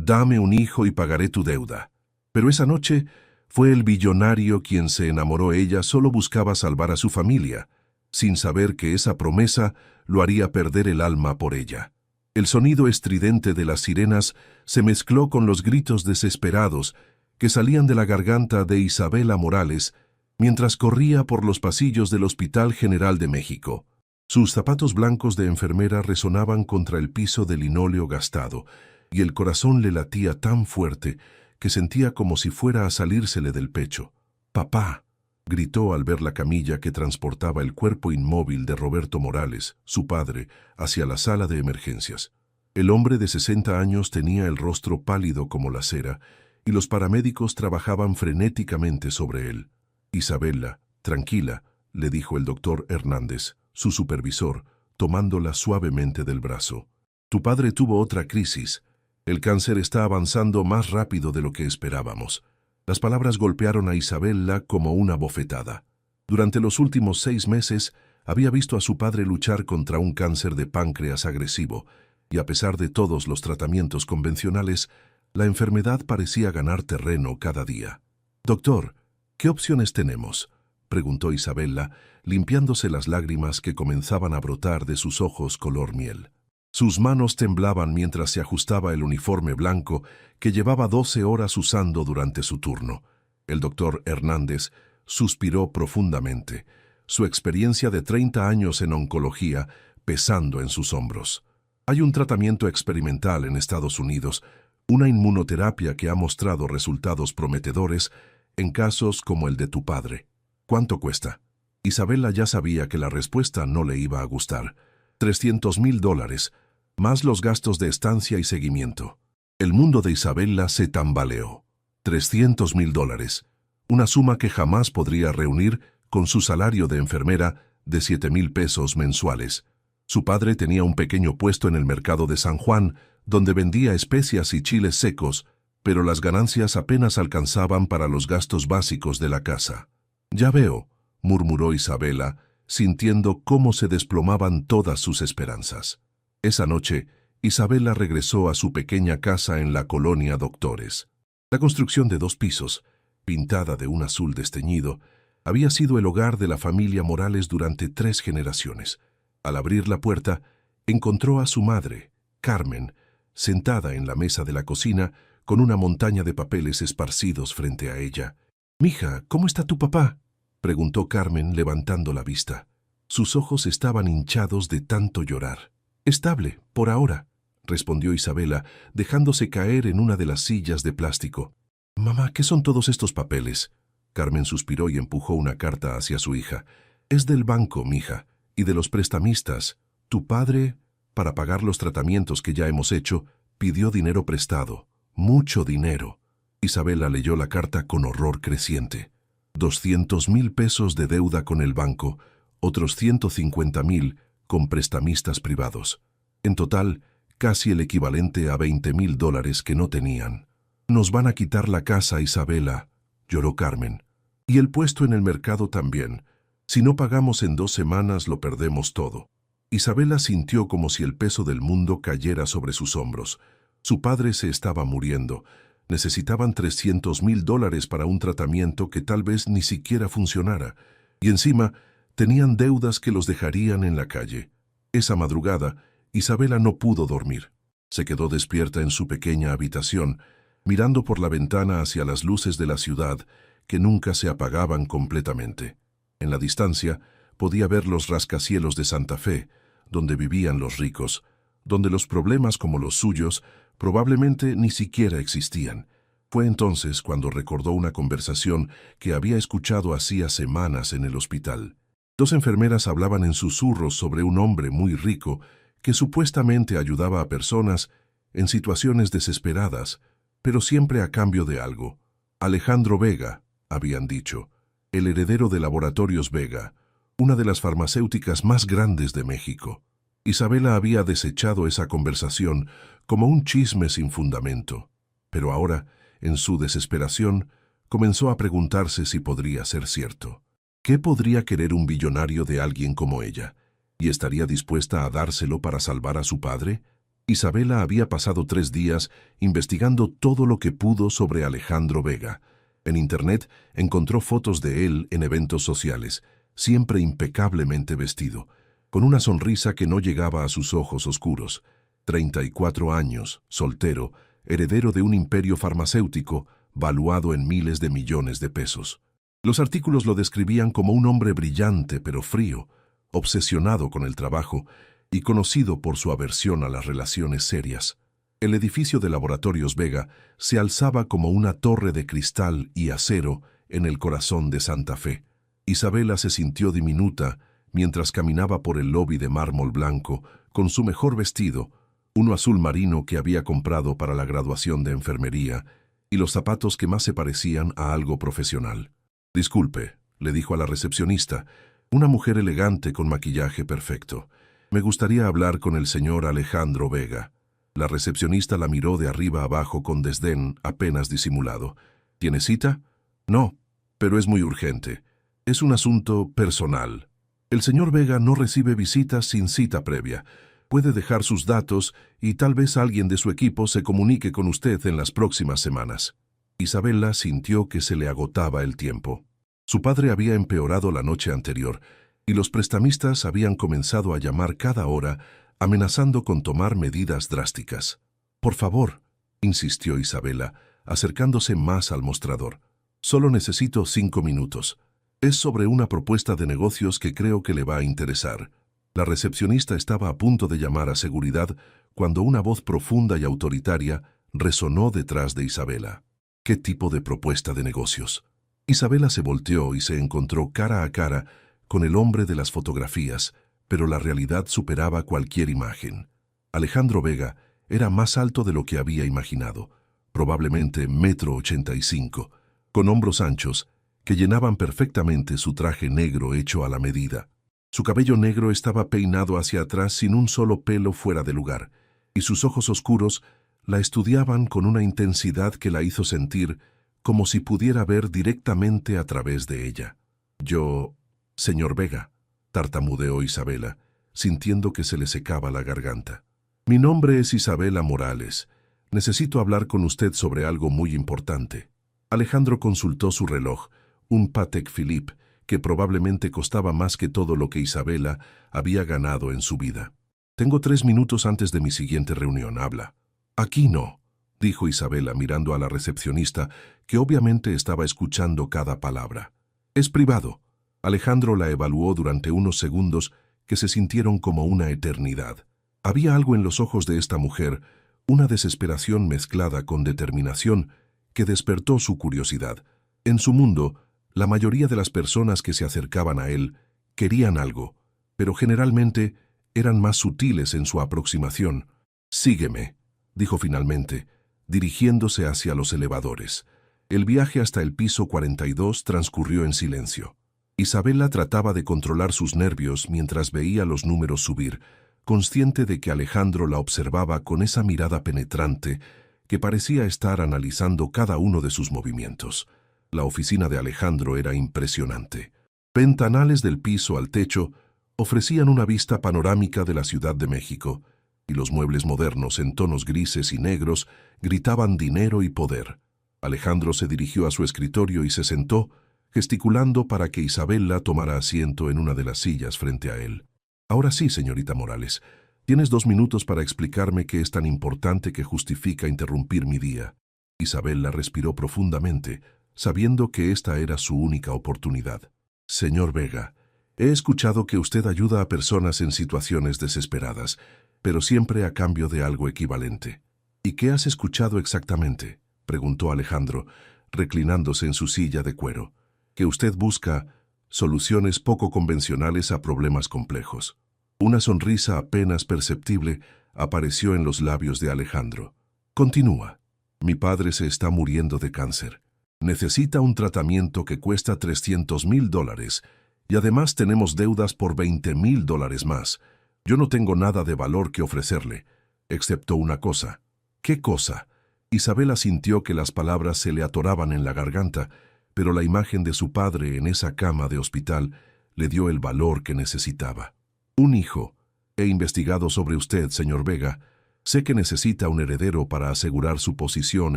Dame un hijo y pagaré tu deuda. Pero esa noche fue el billonario quien se enamoró. Ella solo buscaba salvar a su familia, sin saber que esa promesa lo haría perder el alma por ella. El sonido estridente de las sirenas se mezcló con los gritos desesperados que salían de la garganta de Isabela Morales mientras corría por los pasillos del Hospital General de México. Sus zapatos blancos de enfermera resonaban contra el piso de linóleo gastado, y el corazón le latía tan fuerte que sentía como si fuera a salírsele del pecho. «¡Papá!», gritó al ver la camilla que transportaba el cuerpo inmóvil de Roberto Morales, su padre, hacia la sala de emergencias. El hombre de 60 años tenía el rostro pálido como la cera, y los paramédicos trabajaban frenéticamente sobre él. «Isabela, tranquila», le dijo el doctor Hernández, su supervisor, tomándola suavemente del brazo. «Tu padre tuvo otra crisis. El cáncer está avanzando más rápido de lo que esperábamos». Las palabras golpearon a Isabela como una bofetada. Durante los últimos 6 meses había visto a su padre luchar contra un cáncer de páncreas agresivo, y a pesar de todos los tratamientos convencionales, la enfermedad parecía ganar terreno cada día. «Doctor, ¿qué opciones tenemos?», preguntó Isabela, limpiándose las lágrimas que comenzaban a brotar de sus ojos color miel. Sus manos temblaban mientras se ajustaba el uniforme blanco que llevaba 12 horas usando durante su turno. El doctor Hernández suspiró profundamente, su experiencia de 30 años en oncología pesando en sus hombros. «Hay un tratamiento experimental en Estados Unidos, una inmunoterapia que ha mostrado resultados prometedores en casos como el de tu padre. ¿Cuánto cuesta?». Isabela ya sabía que la respuesta no le iba a gustar. $300,000, más los gastos de estancia y seguimiento. El mundo de Isabela se tambaleó. $300,000, una suma que jamás podría reunir con su salario de enfermera de $7,000 mensuales. Su padre tenía un pequeño puesto en el mercado de San Juan, donde vendía especias y chiles secos, pero las ganancias apenas alcanzaban para los gastos básicos de la casa. «Ya veo», murmuró Isabela, sintiendo cómo se desplomaban todas sus esperanzas. Esa noche, Isabela regresó a su pequeña casa en la colonia Doctores. La construcción de 2 pisos, pintada de un azul desteñido, había sido el hogar de la familia Morales durante 3 generaciones. Al abrir la puerta, encontró a su madre, Carmen, sentada en la mesa de la cocina con una montaña de papeles esparcidos frente a ella. «Mija, ¿cómo está tu papá?», preguntó Carmen levantando la vista. Sus ojos estaban hinchados de tanto llorar. «Estable, por ahora», respondió Isabela, dejándose caer en una de las sillas de plástico. «Mamá, ¿qué son todos estos papeles?». Carmen suspiró y empujó una carta hacia su hija. «Es del banco, mija, y de los prestamistas. Tu padre, para pagar los tratamientos que ya hemos hecho, pidió dinero prestado. Mucho dinero». Isabela leyó la carta con horror creciente. $200,000 de deuda con el banco, otros $150,000 con prestamistas privados. En total, casi el equivalente a $20,000 que no tenían. «Nos van a quitar la casa, Isabela», lloró Carmen. «Y el puesto en el mercado también. Si no pagamos en 2 semanas, lo perdemos todo». Isabela sintió como si el peso del mundo cayera sobre sus hombros. Su padre se estaba muriendo. Necesitaban $300,000 para un tratamiento que tal vez ni siquiera funcionara. Y encima, tenían deudas que los dejarían en la calle. Esa madrugada, Isabela no pudo dormir. Se quedó despierta en su pequeña habitación, mirando por la ventana hacia las luces de la ciudad que nunca se apagaban completamente. En la distancia, podía ver los rascacielos de Santa Fe, donde vivían los ricos, donde los problemas como los suyos probablemente ni siquiera existían. Fue entonces cuando recordó una conversación que había escuchado hacía semanas en el hospital. 2 enfermeras hablaban en susurros sobre un hombre muy rico que supuestamente ayudaba a personas en situaciones desesperadas, pero siempre a cambio de algo. Alejandro Vega, habían dicho, el heredero de Laboratorios Vega, una de las farmacéuticas más grandes de México. Isabela había desechado esa conversación como un chisme sin fundamento, pero ahora, en su desesperación, comenzó a preguntarse si podría ser cierto. ¿Qué podría querer un billonario de alguien como ella? ¿Y estaría dispuesta a dárselo para salvar a su padre? Isabela había pasado 3 días investigando todo lo que pudo sobre Alejandro Vega. En Internet encontró fotos de él en eventos sociales, siempre impecablemente vestido, con una sonrisa que no llegaba a sus ojos oscuros. 34 años, soltero, heredero de un imperio farmacéutico valuado en miles de millones de pesos. Los artículos lo describían como un hombre brillante pero frío, obsesionado con el trabajo y conocido por su aversión a las relaciones serias. El edificio de Laboratorios Vega se alzaba como una torre de cristal y acero en el corazón de Santa Fe. Isabela se sintió diminuta mientras caminaba por el lobby de mármol blanco con su mejor vestido, uno azul marino que había comprado para la graduación de enfermería, y los zapatos que más se parecían a algo profesional. «Disculpe», le dijo a la recepcionista, una mujer elegante con maquillaje perfecto. «Me gustaría hablar con el señor Alejandro Vega». La recepcionista la miró de arriba abajo con desdén apenas disimulado. «¿Tiene cita?» «No, pero es muy urgente. Es un asunto personal. El señor Vega no recibe visitas sin cita previa. Puede dejar sus datos y tal vez alguien de su equipo se comunique con usted en las próximas semanas». Isabela sintió que se le agotaba el tiempo. Su padre había empeorado la noche anterior y los prestamistas habían comenzado a llamar cada hora, amenazando con tomar medidas drásticas. «Por favor», insistió Isabela, acercándose más al mostrador. «Solo necesito 5 minutos. Es sobre una propuesta de negocios que creo que le va a interesar». La recepcionista estaba a punto de llamar a seguridad cuando una voz profunda y autoritaria resonó detrás de Isabela. «¿Qué tipo de propuesta de negocios?». Isabela se volteó y se encontró cara a cara con el hombre de las fotografías, pero la realidad superaba cualquier imagen. Alejandro Vega era más alto de lo que había imaginado, probablemente 1,85 m, con hombros anchos que llenaban perfectamente su traje negro hecho a la medida. Su cabello negro estaba peinado hacia atrás sin un solo pelo fuera de lugar, y sus ojos oscuros la estudiaban con una intensidad que la hizo sentir como si pudiera ver directamente a través de ella. «Yo, señor Vega», tartamudeó Isabela, sintiendo que se le secaba la garganta. «Mi nombre es Isabela Morales. Necesito hablar con usted sobre algo muy importante». Alejandro consultó su reloj, un Patek Philippe, que probablemente costaba más que todo lo que Isabela había ganado en su vida. «Tengo 3 minutos antes de mi siguiente reunión, habla». «Aquí no», dijo Isabela mirando a la recepcionista, que obviamente estaba escuchando cada palabra. «Es privado». Alejandro la evaluó durante unos segundos que se sintieron como una eternidad. Había algo en los ojos de esta mujer, una desesperación mezclada con determinación, que despertó su curiosidad. En su mundo, la mayoría de las personas que se acercaban a él querían algo, pero generalmente eran más sutiles en su aproximación. «Sígueme», dijo finalmente, dirigiéndose hacia los elevadores. El viaje hasta el piso 42 transcurrió en silencio. Isabela trataba de controlar sus nervios mientras veía los números subir, consciente de que Alejandro la observaba con esa mirada penetrante que parecía estar analizando cada uno de sus movimientos. La oficina de Alejandro era impresionante. Ventanales del piso al techo ofrecían una vista panorámica de la Ciudad de México, y los muebles modernos en tonos grises y negros gritaban dinero y poder. Alejandro se dirigió a su escritorio y se sentó, gesticulando para que Isabela tomara asiento en una de las sillas frente a él. «Ahora sí, señorita Morales, tienes 2 minutos para explicarme qué es tan importante que justifica interrumpir mi día». Isabela respiró profundamente, sabiendo que esta era su única oportunidad. «Señor Vega, he escuchado que usted ayuda a personas en situaciones desesperadas, pero siempre a cambio de algo equivalente». «¿Y qué has escuchado exactamente?», preguntó Alejandro, reclinándose en su silla de cuero. «Que usted busca soluciones poco convencionales a problemas complejos». Una sonrisa apenas perceptible apareció en los labios de Alejandro. «Continúa. Mi padre se está muriendo de cáncer. Necesita un tratamiento que cuesta $300,000 y además tenemos deudas por $20,000 más. Yo no tengo nada de valor que ofrecerle, excepto una cosa». «¿Qué cosa?». Isabela sintió que las palabras se le atoraban en la garganta, pero la imagen de su padre en esa cama de hospital le dio el valor que necesitaba. «Un hijo. He investigado sobre usted, señor Vega. Sé que necesita un heredero para asegurar su posición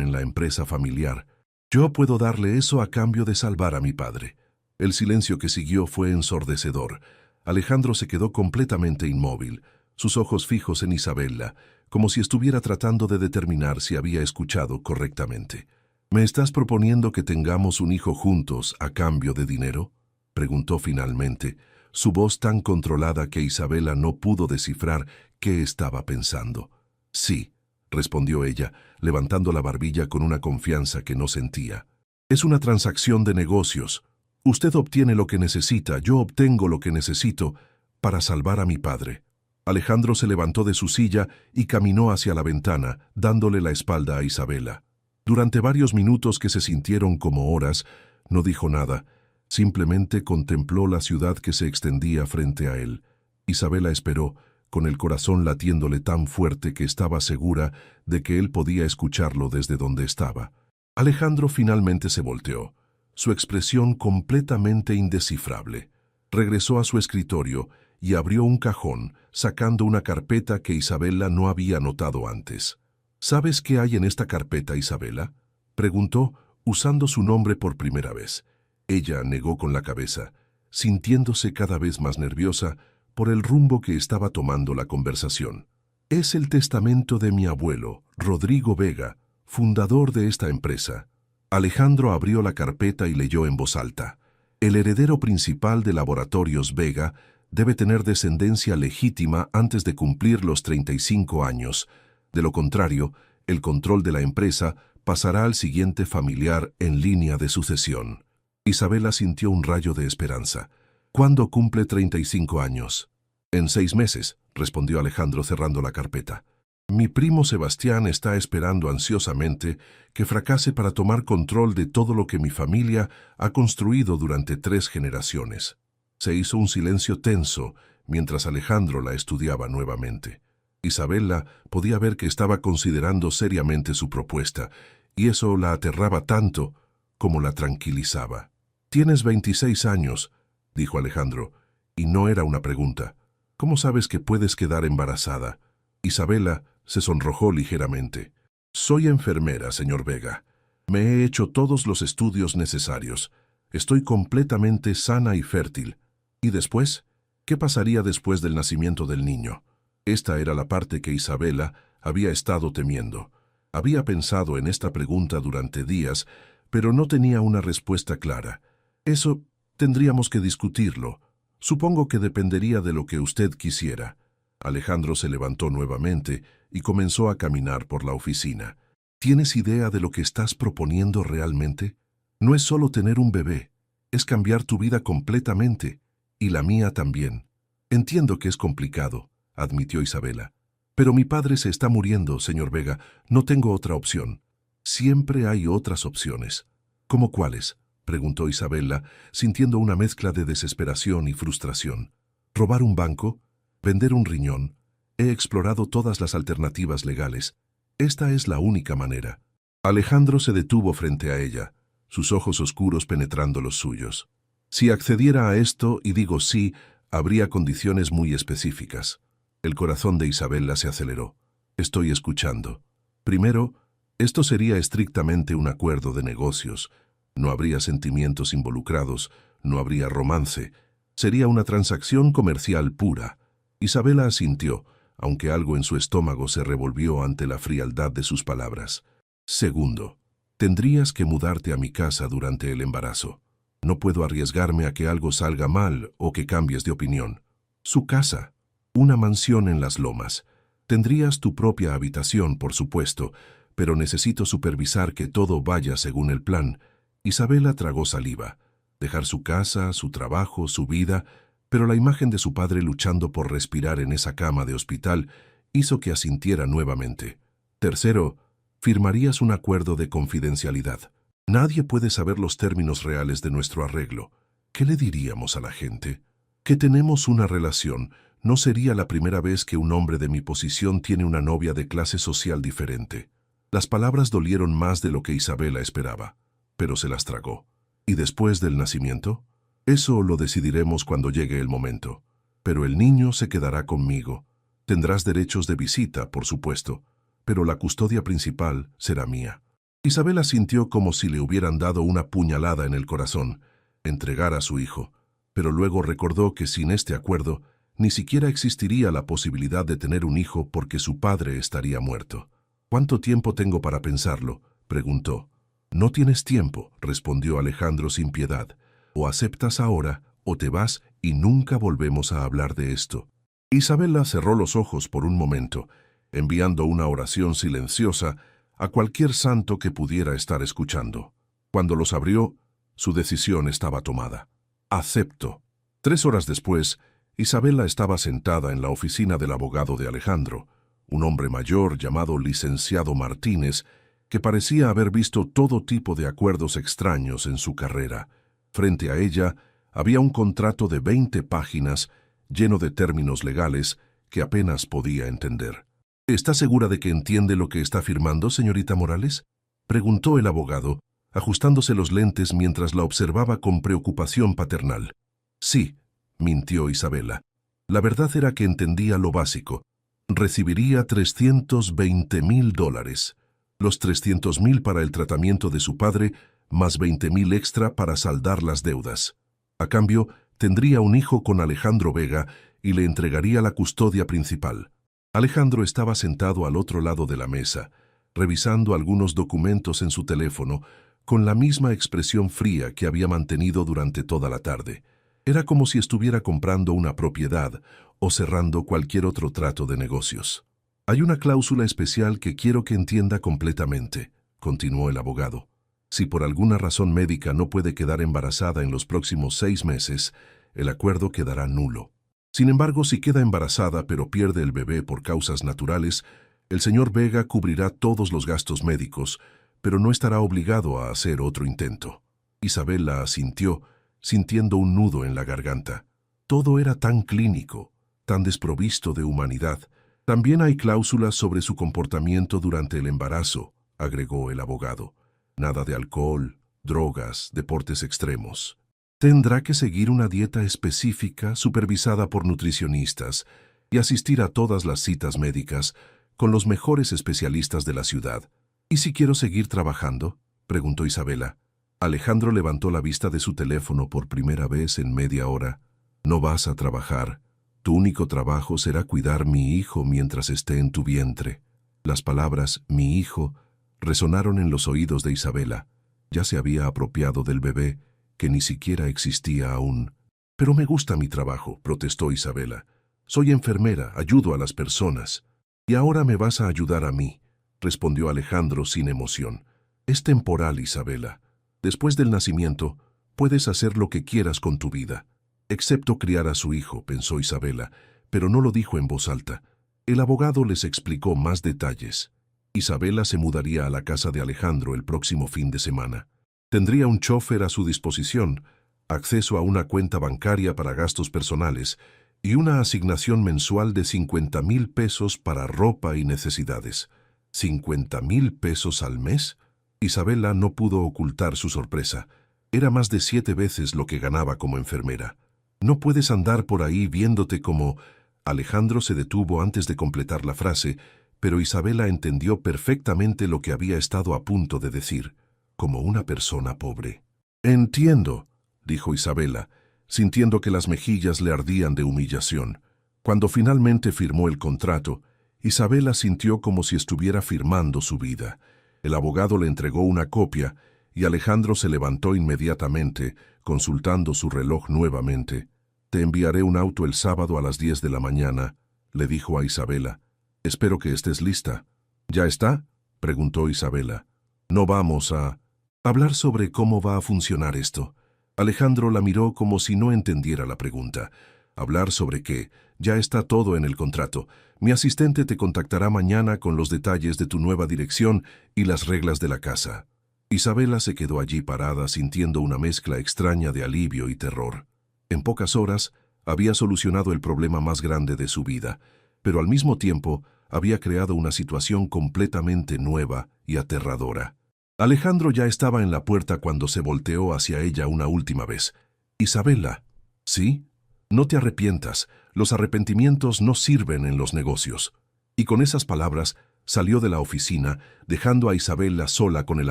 en la empresa familiar. Yo puedo darle eso a cambio de salvar a mi padre. El silencio que siguió fue ensordecedor. Alejandro se quedó completamente inmóvil, sus ojos fijos en Isabella, como si estuviera tratando de determinar si había escuchado correctamente. ¿Me estás proponiendo que tengamos un hijo juntos a cambio de dinero?, preguntó finalmente, su voz tan controlada que Isabella no pudo descifrar qué estaba pensando. Sí, respondió ella, levantando la barbilla con una confianza que no sentía. Es una transacción de negocios. Usted obtiene lo que necesita, yo obtengo lo que necesito para salvar a mi padre. Alejandro se levantó de su silla y caminó hacia la ventana, dándole la espalda a Isabella. Durante varios minutos que se sintieron como horas, no dijo nada, simplemente contempló la ciudad que se extendía frente a él. Isabella esperó, con el corazón latiéndole tan fuerte que estaba segura de que él podía escucharlo desde donde estaba. Alejandro finalmente se volteó, su expresión completamente indescifrable. Regresó a su escritorio y abrió un cajón, sacando una carpeta que Isabella no había notado antes. ¿Sabes qué hay en esta carpeta, Isabella?, preguntó, usando su nombre por primera vez. Ella negó con la cabeza, sintiéndose cada vez más nerviosa por el rumbo que estaba tomando la conversación. Es el testamento de mi abuelo, Rodrigo Vega, fundador de esta empresa. Alejandro abrió la carpeta y leyó en voz alta. El heredero principal de Laboratorios Vega debe tener descendencia legítima antes de cumplir los 35 años. De lo contrario, el control de la empresa pasará al siguiente familiar en línea de sucesión. Isabella sintió un rayo de esperanza. ¿Cuándo cumple 35 años? En 6 meses, respondió Alejandro cerrando la carpeta. Mi primo Sebastián está esperando ansiosamente que fracase para tomar control de todo lo que mi familia ha construido durante 3 generaciones. Se hizo un silencio tenso mientras Alejandro la estudiaba nuevamente. Isabella podía ver que estaba considerando seriamente su propuesta, y eso la aterraba tanto como la tranquilizaba. «Tienes 26 años», dijo Alejandro, y no era una pregunta. «¿Cómo sabes que puedes quedar embarazada?» Isabella se sonrojó ligeramente. «Soy enfermera, señor Vega. Me he hecho todos los estudios necesarios. Estoy completamente sana y fértil. ¿Y después? ¿Qué pasaría después del nacimiento del niño?» Esta era la parte que Isabella había estado temiendo. Había pensado en esta pregunta durante días, pero no tenía una respuesta clara. «Eso tendríamos que discutirlo. Supongo que dependería de lo que usted quisiera». Alejandro se levantó nuevamente y comenzó a caminar por la oficina. ¿Tienes idea de lo que estás proponiendo realmente? No es solo tener un bebé, es cambiar tu vida completamente, y la mía también. Entiendo que es complicado, admitió Isabella. Pero mi padre se está muriendo, señor Vega. No tengo otra opción. Siempre hay otras opciones. ¿Cómo cuáles?, preguntó Isabella, sintiendo una mezcla de desesperación y frustración. ¿Robar un banco? ¿Vender un riñón? He explorado todas las alternativas legales. Esta es la única manera. Alejandro se detuvo frente a ella, sus ojos oscuros penetrando los suyos. Si accediera a esto, y digo sí, habría condiciones muy específicas. El corazón de Isabella se aceleró. Estoy escuchando. Primero, esto sería estrictamente un acuerdo de negocios. No habría sentimientos involucrados, no habría romance. Sería una transacción comercial pura. Isabella asintió, aunque algo en su estómago se revolvió ante la frialdad de sus palabras. Segundo, tendrías que mudarte a mi casa durante el embarazo. No puedo arriesgarme a que algo salga mal o que cambies de opinión. Su casa, una mansión en las Lomas. Tendrías tu propia habitación, por supuesto, pero necesito supervisar que todo vaya según el plan. Isabella tragó saliva. Dejar su casa, su trabajo, su vida, pero la imagen de su padre luchando por respirar en esa cama de hospital hizo que asintiera nuevamente. Tercero, firmarías un acuerdo de confidencialidad. Nadie puede saber los términos reales de nuestro arreglo. ¿Qué le diríamos a la gente? Que tenemos una relación. No sería la primera vez que un hombre de mi posición tiene una novia de clase social diferente. Las palabras dolieron más de lo que Isabella esperaba, pero se las tragó. ¿Y después del nacimiento? Eso lo decidiremos cuando llegue el momento. Pero el niño se quedará conmigo. Tendrás derechos de visita, por supuesto, pero la custodia principal será mía. Isabela sintió como si le hubieran dado una puñalada en el corazón, entregar a su hijo, pero luego recordó que sin este acuerdo ni siquiera existiría la posibilidad de tener un hijo porque su padre estaría muerto. «¿Cuánto tiempo tengo para pensarlo?», preguntó. «No tienes tiempo», respondió Alejandro sin piedad. «O aceptas ahora o te vas y nunca volvemos a hablar de esto». Isabela cerró los ojos por un momento, enviando una oración silenciosa a cualquier santo que pudiera estar escuchando. Cuando los abrió, su decisión estaba tomada. «Acepto». 3 horas después, Isabela estaba sentada en la oficina del abogado de Alejandro, un hombre mayor llamado licenciado Martínez, que parecía haber visto todo tipo de acuerdos extraños en su carrera. Frente a ella había un contrato de 20 páginas lleno de términos legales que apenas podía entender. «¿Está segura de que entiende lo que está firmando, señorita Morales?», preguntó el abogado, ajustándose los lentes mientras la observaba con preocupación paternal. «Sí», mintió Isabela. La verdad era que entendía lo básico. Recibiría $320,000, los 300,000 para el tratamiento de su padre, más 20,000 extra para saldar las deudas. A cambio, tendría un hijo con Alejandro Vega y le entregaría la custodia principal. Alejandro estaba sentado al otro lado de la mesa, revisando algunos documentos en su teléfono, con la misma expresión fría que había mantenido durante toda la tarde. Era como si estuviera comprando una propiedad o cerrando cualquier otro trato de negocios. «Hay una cláusula especial que quiero que entienda completamente», continuó el abogado. «Si por alguna razón médica no puede quedar embarazada en los próximos 6 meses, el acuerdo quedará nulo. Sin embargo, si queda embarazada pero pierde el bebé por causas naturales, el señor Vega cubrirá todos los gastos médicos, pero no estará obligado a hacer otro intento». Isabela asintió, sintiendo un nudo en la garganta. Todo era tan clínico, tan desprovisto de humanidad. «También hay cláusulas sobre su comportamiento durante el embarazo», agregó el abogado. «Nada de alcohol, drogas, deportes extremos. Tendrá que seguir una dieta específica supervisada por nutricionistas y asistir a todas las citas médicas con los mejores especialistas de la ciudad». «¿Y si quiero seguir trabajando?», preguntó Isabela. Alejandro levantó la vista de su teléfono por primera vez en media hora. «No vas a trabajar. Tu único trabajo será cuidar mi hijo mientras esté en tu vientre». Las palabras «mi hijo» resonaron en los oídos de Isabela. Ya se había apropiado del bebé, que ni siquiera existía aún. «Pero me gusta mi trabajo», protestó Isabela. «Soy enfermera, ayudo a las personas». «Y ahora me vas a ayudar a mí», respondió Alejandro sin emoción. «Es temporal, Isabela. Después del nacimiento, puedes hacer lo que quieras con tu vida». «Excepto criar a su hijo», pensó Isabela, pero no lo dijo en voz alta. El abogado les explicó más detalles. Isabela se mudaría a la casa de Alejandro el próximo fin de semana. Tendría un chofer a su disposición, acceso a una cuenta bancaria para gastos personales y una asignación mensual de 50,000 pesos para ropa y necesidades. ¿50,000 pesos al mes? Isabela no pudo ocultar su sorpresa. Era más de 7 veces lo que ganaba como enfermera. «No puedes andar por ahí viéndote como...». Alejandro se detuvo antes de completar la frase, pero Isabela entendió perfectamente lo que había estado a punto de decir. «Como una persona pobre». «Entiendo», dijo Isabela, sintiendo que las mejillas le ardían de humillación. Cuando finalmente firmó el contrato, Isabela sintió como si estuviera firmando su vida. El abogado le entregó una copia y Alejandro se levantó inmediatamente, consultando su reloj nuevamente. «Te enviaré un auto el sábado a las 10 de la mañana», le dijo a Isabela. «Espero que estés lista». «¿Ya está?», preguntó Isabela. «No vamos a hablar sobre cómo va a funcionar esto». Alejandro la miró como si no entendiera la pregunta. «¿Hablar sobre qué? Ya está todo en el contrato. Mi asistente te contactará mañana con los detalles de tu nueva dirección y las reglas de la casa». Isabela se quedó allí parada sintiendo una mezcla extraña de alivio y terror. En pocas horas había solucionado el problema más grande de su vida, pero al mismo tiempo había creado una situación completamente nueva y aterradora. Alejandro ya estaba en la puerta cuando se volteó hacia ella una última vez. «Isabela». «¿Sí? No te arrepientas. Los arrepentimientos no sirven en los negocios. Y con esas palabras salió de la oficina, dejando a Isabela sola con el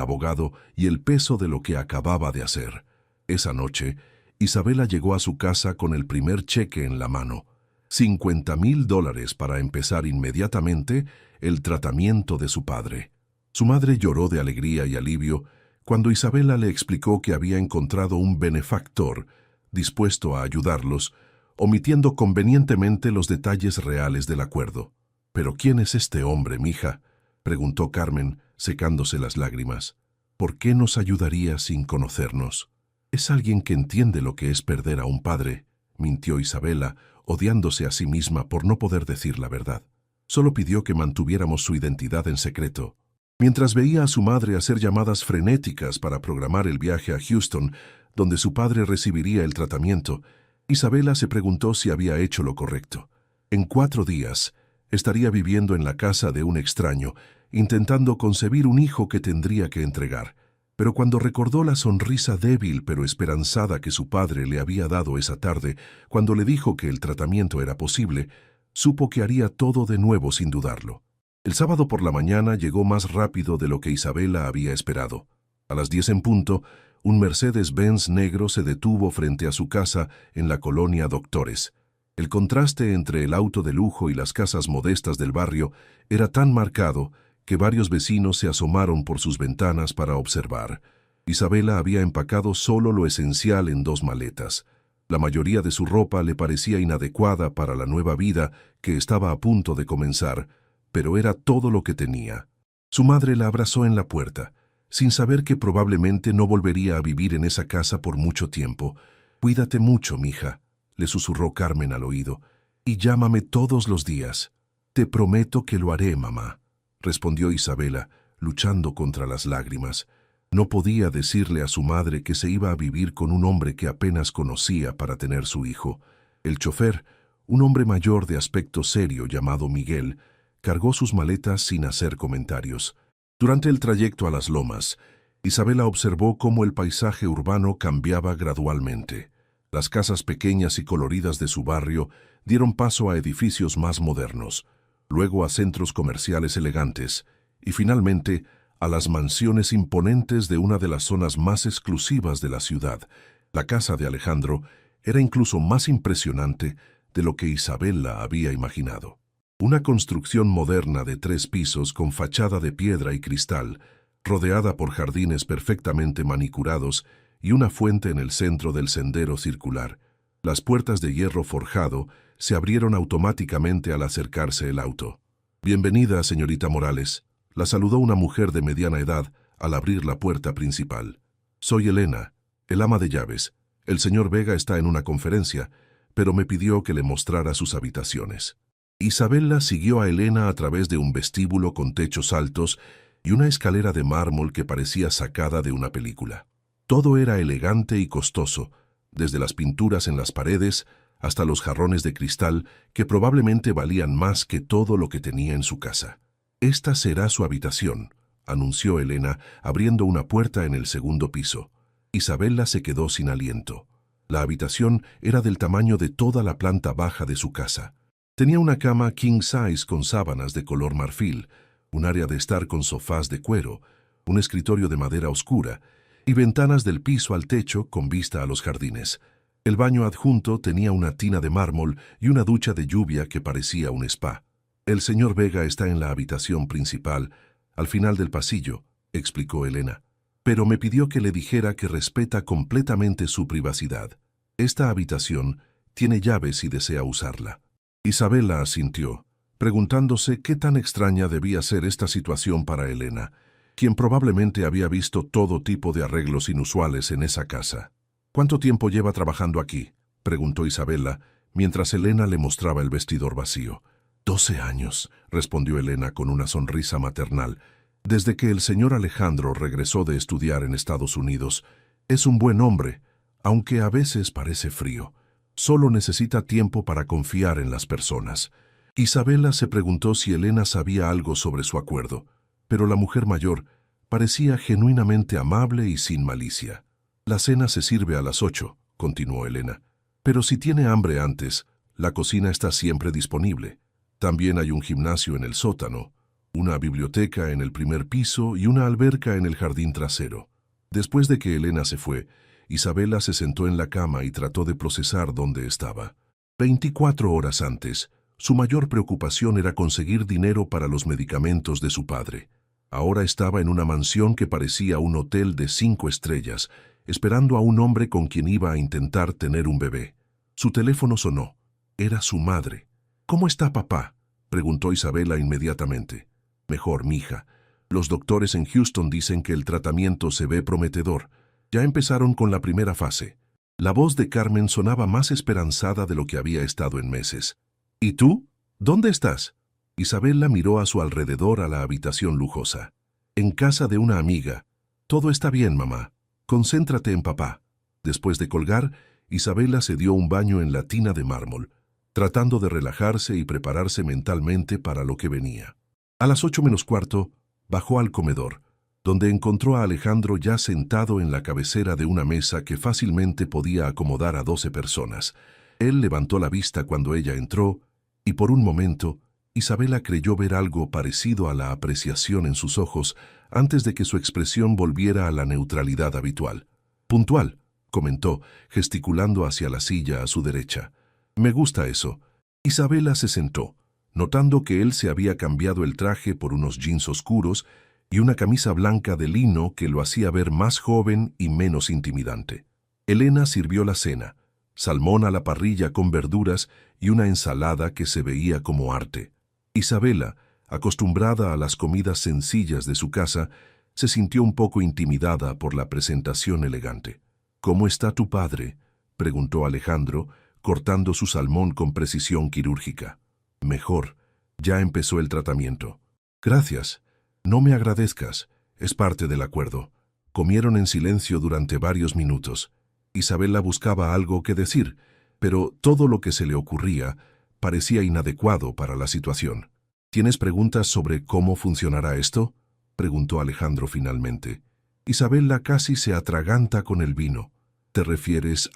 abogado y el peso de lo que acababa de hacer. Esa noche, Isabela llegó a su casa con el primer cheque en la mano. $50,000 para empezar inmediatamente el tratamiento de su padre. Su madre lloró de alegría y alivio cuando Isabela le explicó que había encontrado un benefactor dispuesto a ayudarlos, omitiendo convenientemente los detalles reales del acuerdo. «¿Pero quién es este hombre, mija?», preguntó Carmen, secándose las lágrimas. «¿Por qué nos ayudaría sin conocernos?». «Es alguien que entiende lo que es perder a un padre», mintió Isabela, odiándose a sí misma por no poder decir la verdad. Solo pidió que mantuviéramos su identidad en secreto. Mientras veía a su madre hacer llamadas frenéticas para programar el viaje a Houston, donde su padre recibiría el tratamiento, Isabela se preguntó si había hecho lo correcto. En 4 días, estaría viviendo en la casa de un extraño, intentando concebir un hijo que tendría que entregar. Pero cuando recordó la sonrisa débil pero esperanzada que su padre le había dado esa tarde, cuando le dijo que el tratamiento era posible, supo que haría todo de nuevo sin dudarlo. El sábado por la mañana llegó más rápido de lo que Isabela había esperado. A las 10 en punto, un Mercedes-Benz negro se detuvo frente a su casa en la colonia Doctores. El contraste entre el auto de lujo y las casas modestas del barrio era tan marcado que varios vecinos se asomaron por sus ventanas para observar. Isabela había empacado solo lo esencial en 2 maletas. La mayoría de su ropa le parecía inadecuada para la nueva vida que estaba a punto de comenzar, pero era todo lo que tenía. Su madre la abrazó en la puerta, sin saber que probablemente no volvería a vivir en esa casa por mucho tiempo. «Cuídate mucho, mija», le susurró Carmen al oído, «y llámame todos los días». «Te prometo que lo haré, mamá», respondió Isabela, luchando contra las lágrimas. No podía decirle a su madre que se iba a vivir con un hombre que apenas conocía para tener su hijo. El chofer, un hombre mayor de aspecto serio llamado Miguel, cargó sus maletas sin hacer comentarios. Durante el trayecto a las lomas, Isabela observó cómo el paisaje urbano cambiaba gradualmente. Las casas pequeñas y coloridas de su barrio dieron paso a edificios más modernos, luego a centros comerciales elegantes y finalmente a las mansiones imponentes de una de las zonas más exclusivas de la ciudad. La casa de Alejandro era incluso más impresionante de lo que Isabela había imaginado. Una construcción moderna de 3 pisos con fachada de piedra y cristal, rodeada por jardines perfectamente manicurados y una fuente en el centro del sendero circular. Las puertas de hierro forjado se abrieron automáticamente al acercarse el auto. «Bienvenida, señorita Morales», la saludó una mujer de mediana edad al abrir la puerta principal. «Soy Elena, el ama de llaves. El señor Vega está en una conferencia, pero me pidió que le mostrara sus habitaciones». Isabela siguió a Elena a través de un vestíbulo con techos altos y una escalera de mármol que parecía sacada de una película. Todo era elegante y costoso, desde las pinturas en las paredes hasta los jarrones de cristal que probablemente valían más que todo lo que tenía en su casa. «Esta será su habitación», anunció Elena, abriendo una puerta en el segundo piso. Isabela se quedó sin aliento. La habitación era del tamaño de toda la planta baja de su casa. Tenía una cama king size con sábanas de color marfil, un área de estar con sofás de cuero, un escritorio de madera oscura y ventanas del piso al techo con vista a los jardines. El baño adjunto tenía una tina de mármol y una ducha de lluvia que parecía un spa. «El señor Vega está en la habitación principal, al final del pasillo», explicó Elena. «Pero me pidió que le dijera que respeta completamente su privacidad. Esta habitación tiene llave si desea usarla». Isabela asintió, preguntándose qué tan extraña debía ser esta situación para Elena, quien probablemente había visto todo tipo de arreglos inusuales en esa casa. «¿Cuánto tiempo lleva trabajando aquí?», preguntó Isabela, mientras Elena le mostraba el vestidor vacío. «12 años», respondió Elena con una sonrisa maternal. «Desde que el señor Alejandro regresó de estudiar en Estados Unidos. Es un buen hombre, aunque a veces parece frío. Solo necesita tiempo para confiar en las personas». Isabela se preguntó si Elena sabía algo sobre su acuerdo, pero la mujer mayor parecía genuinamente amable y sin malicia. «La cena se sirve a las 8», continuó Elena. «Pero si tiene hambre antes, La cocina está siempre disponible. También hay un gimnasio en el sótano, una biblioteca en el primer piso y una alberca en el jardín trasero. Después de que Elena se fue, Isabela se sentó en la cama y trató de procesar dónde estaba. 24 horas antes, su mayor preocupación era conseguir dinero para los medicamentos de su padre. Ahora estaba en una mansión que parecía un hotel de 5 estrellas, esperando a un hombre con quien iba a intentar tener un bebé. Su teléfono sonó. Era su madre. «¿Cómo está papá?», preguntó Isabela inmediatamente. «Mejor, mija. Los doctores en Houston dicen que el tratamiento se ve prometedor. Ya empezaron con la primera fase». La voz de Carmen sonaba más esperanzada de lo que había estado en meses. «¿Y tú? ¿Dónde estás?». Isabela miró a su alrededor a la habitación lujosa. «En casa de una amiga». «Todo está bien, mamá. Concéntrate en papá». Después de colgar, Isabela se dio un baño en la tina de mármol, tratando de relajarse y prepararse mentalmente para lo que venía. A las 8:45, bajó al comedor, donde encontró a Alejandro ya sentado en la cabecera de una mesa que fácilmente podía acomodar a 12 personas. Él levantó la vista cuando ella entró, y por un momento, Isabela creyó ver algo parecido a la apreciación en sus ojos antes de que su expresión volviera a la neutralidad habitual. «Puntual», comentó, gesticulando hacia la silla a su derecha. «Me gusta eso». Isabela se sentó, notando que él se había cambiado el traje por unos jeans oscuros y una camisa blanca de lino que lo hacía ver más joven y menos intimidante. Elena sirvió la cena, salmón a la parrilla con verduras y una ensalada que se veía como arte. Isabela, acostumbrada a las comidas sencillas de su casa, se sintió un poco intimidada por la presentación elegante. «¿Cómo está tu padre?», preguntó Alejandro, cortando su salmón con precisión quirúrgica. «Mejor. Ya empezó el tratamiento». «Gracias. No me agradezcas. Es parte del acuerdo». Comieron en silencio durante varios minutos. Isabela buscaba algo que decir, pero todo lo que se le ocurría parecía inadecuado para la situación. «¿Tienes preguntas sobre cómo funcionará esto?», preguntó Alejandro finalmente. Isabela casi se atraganta con el vino. «¿Te refieres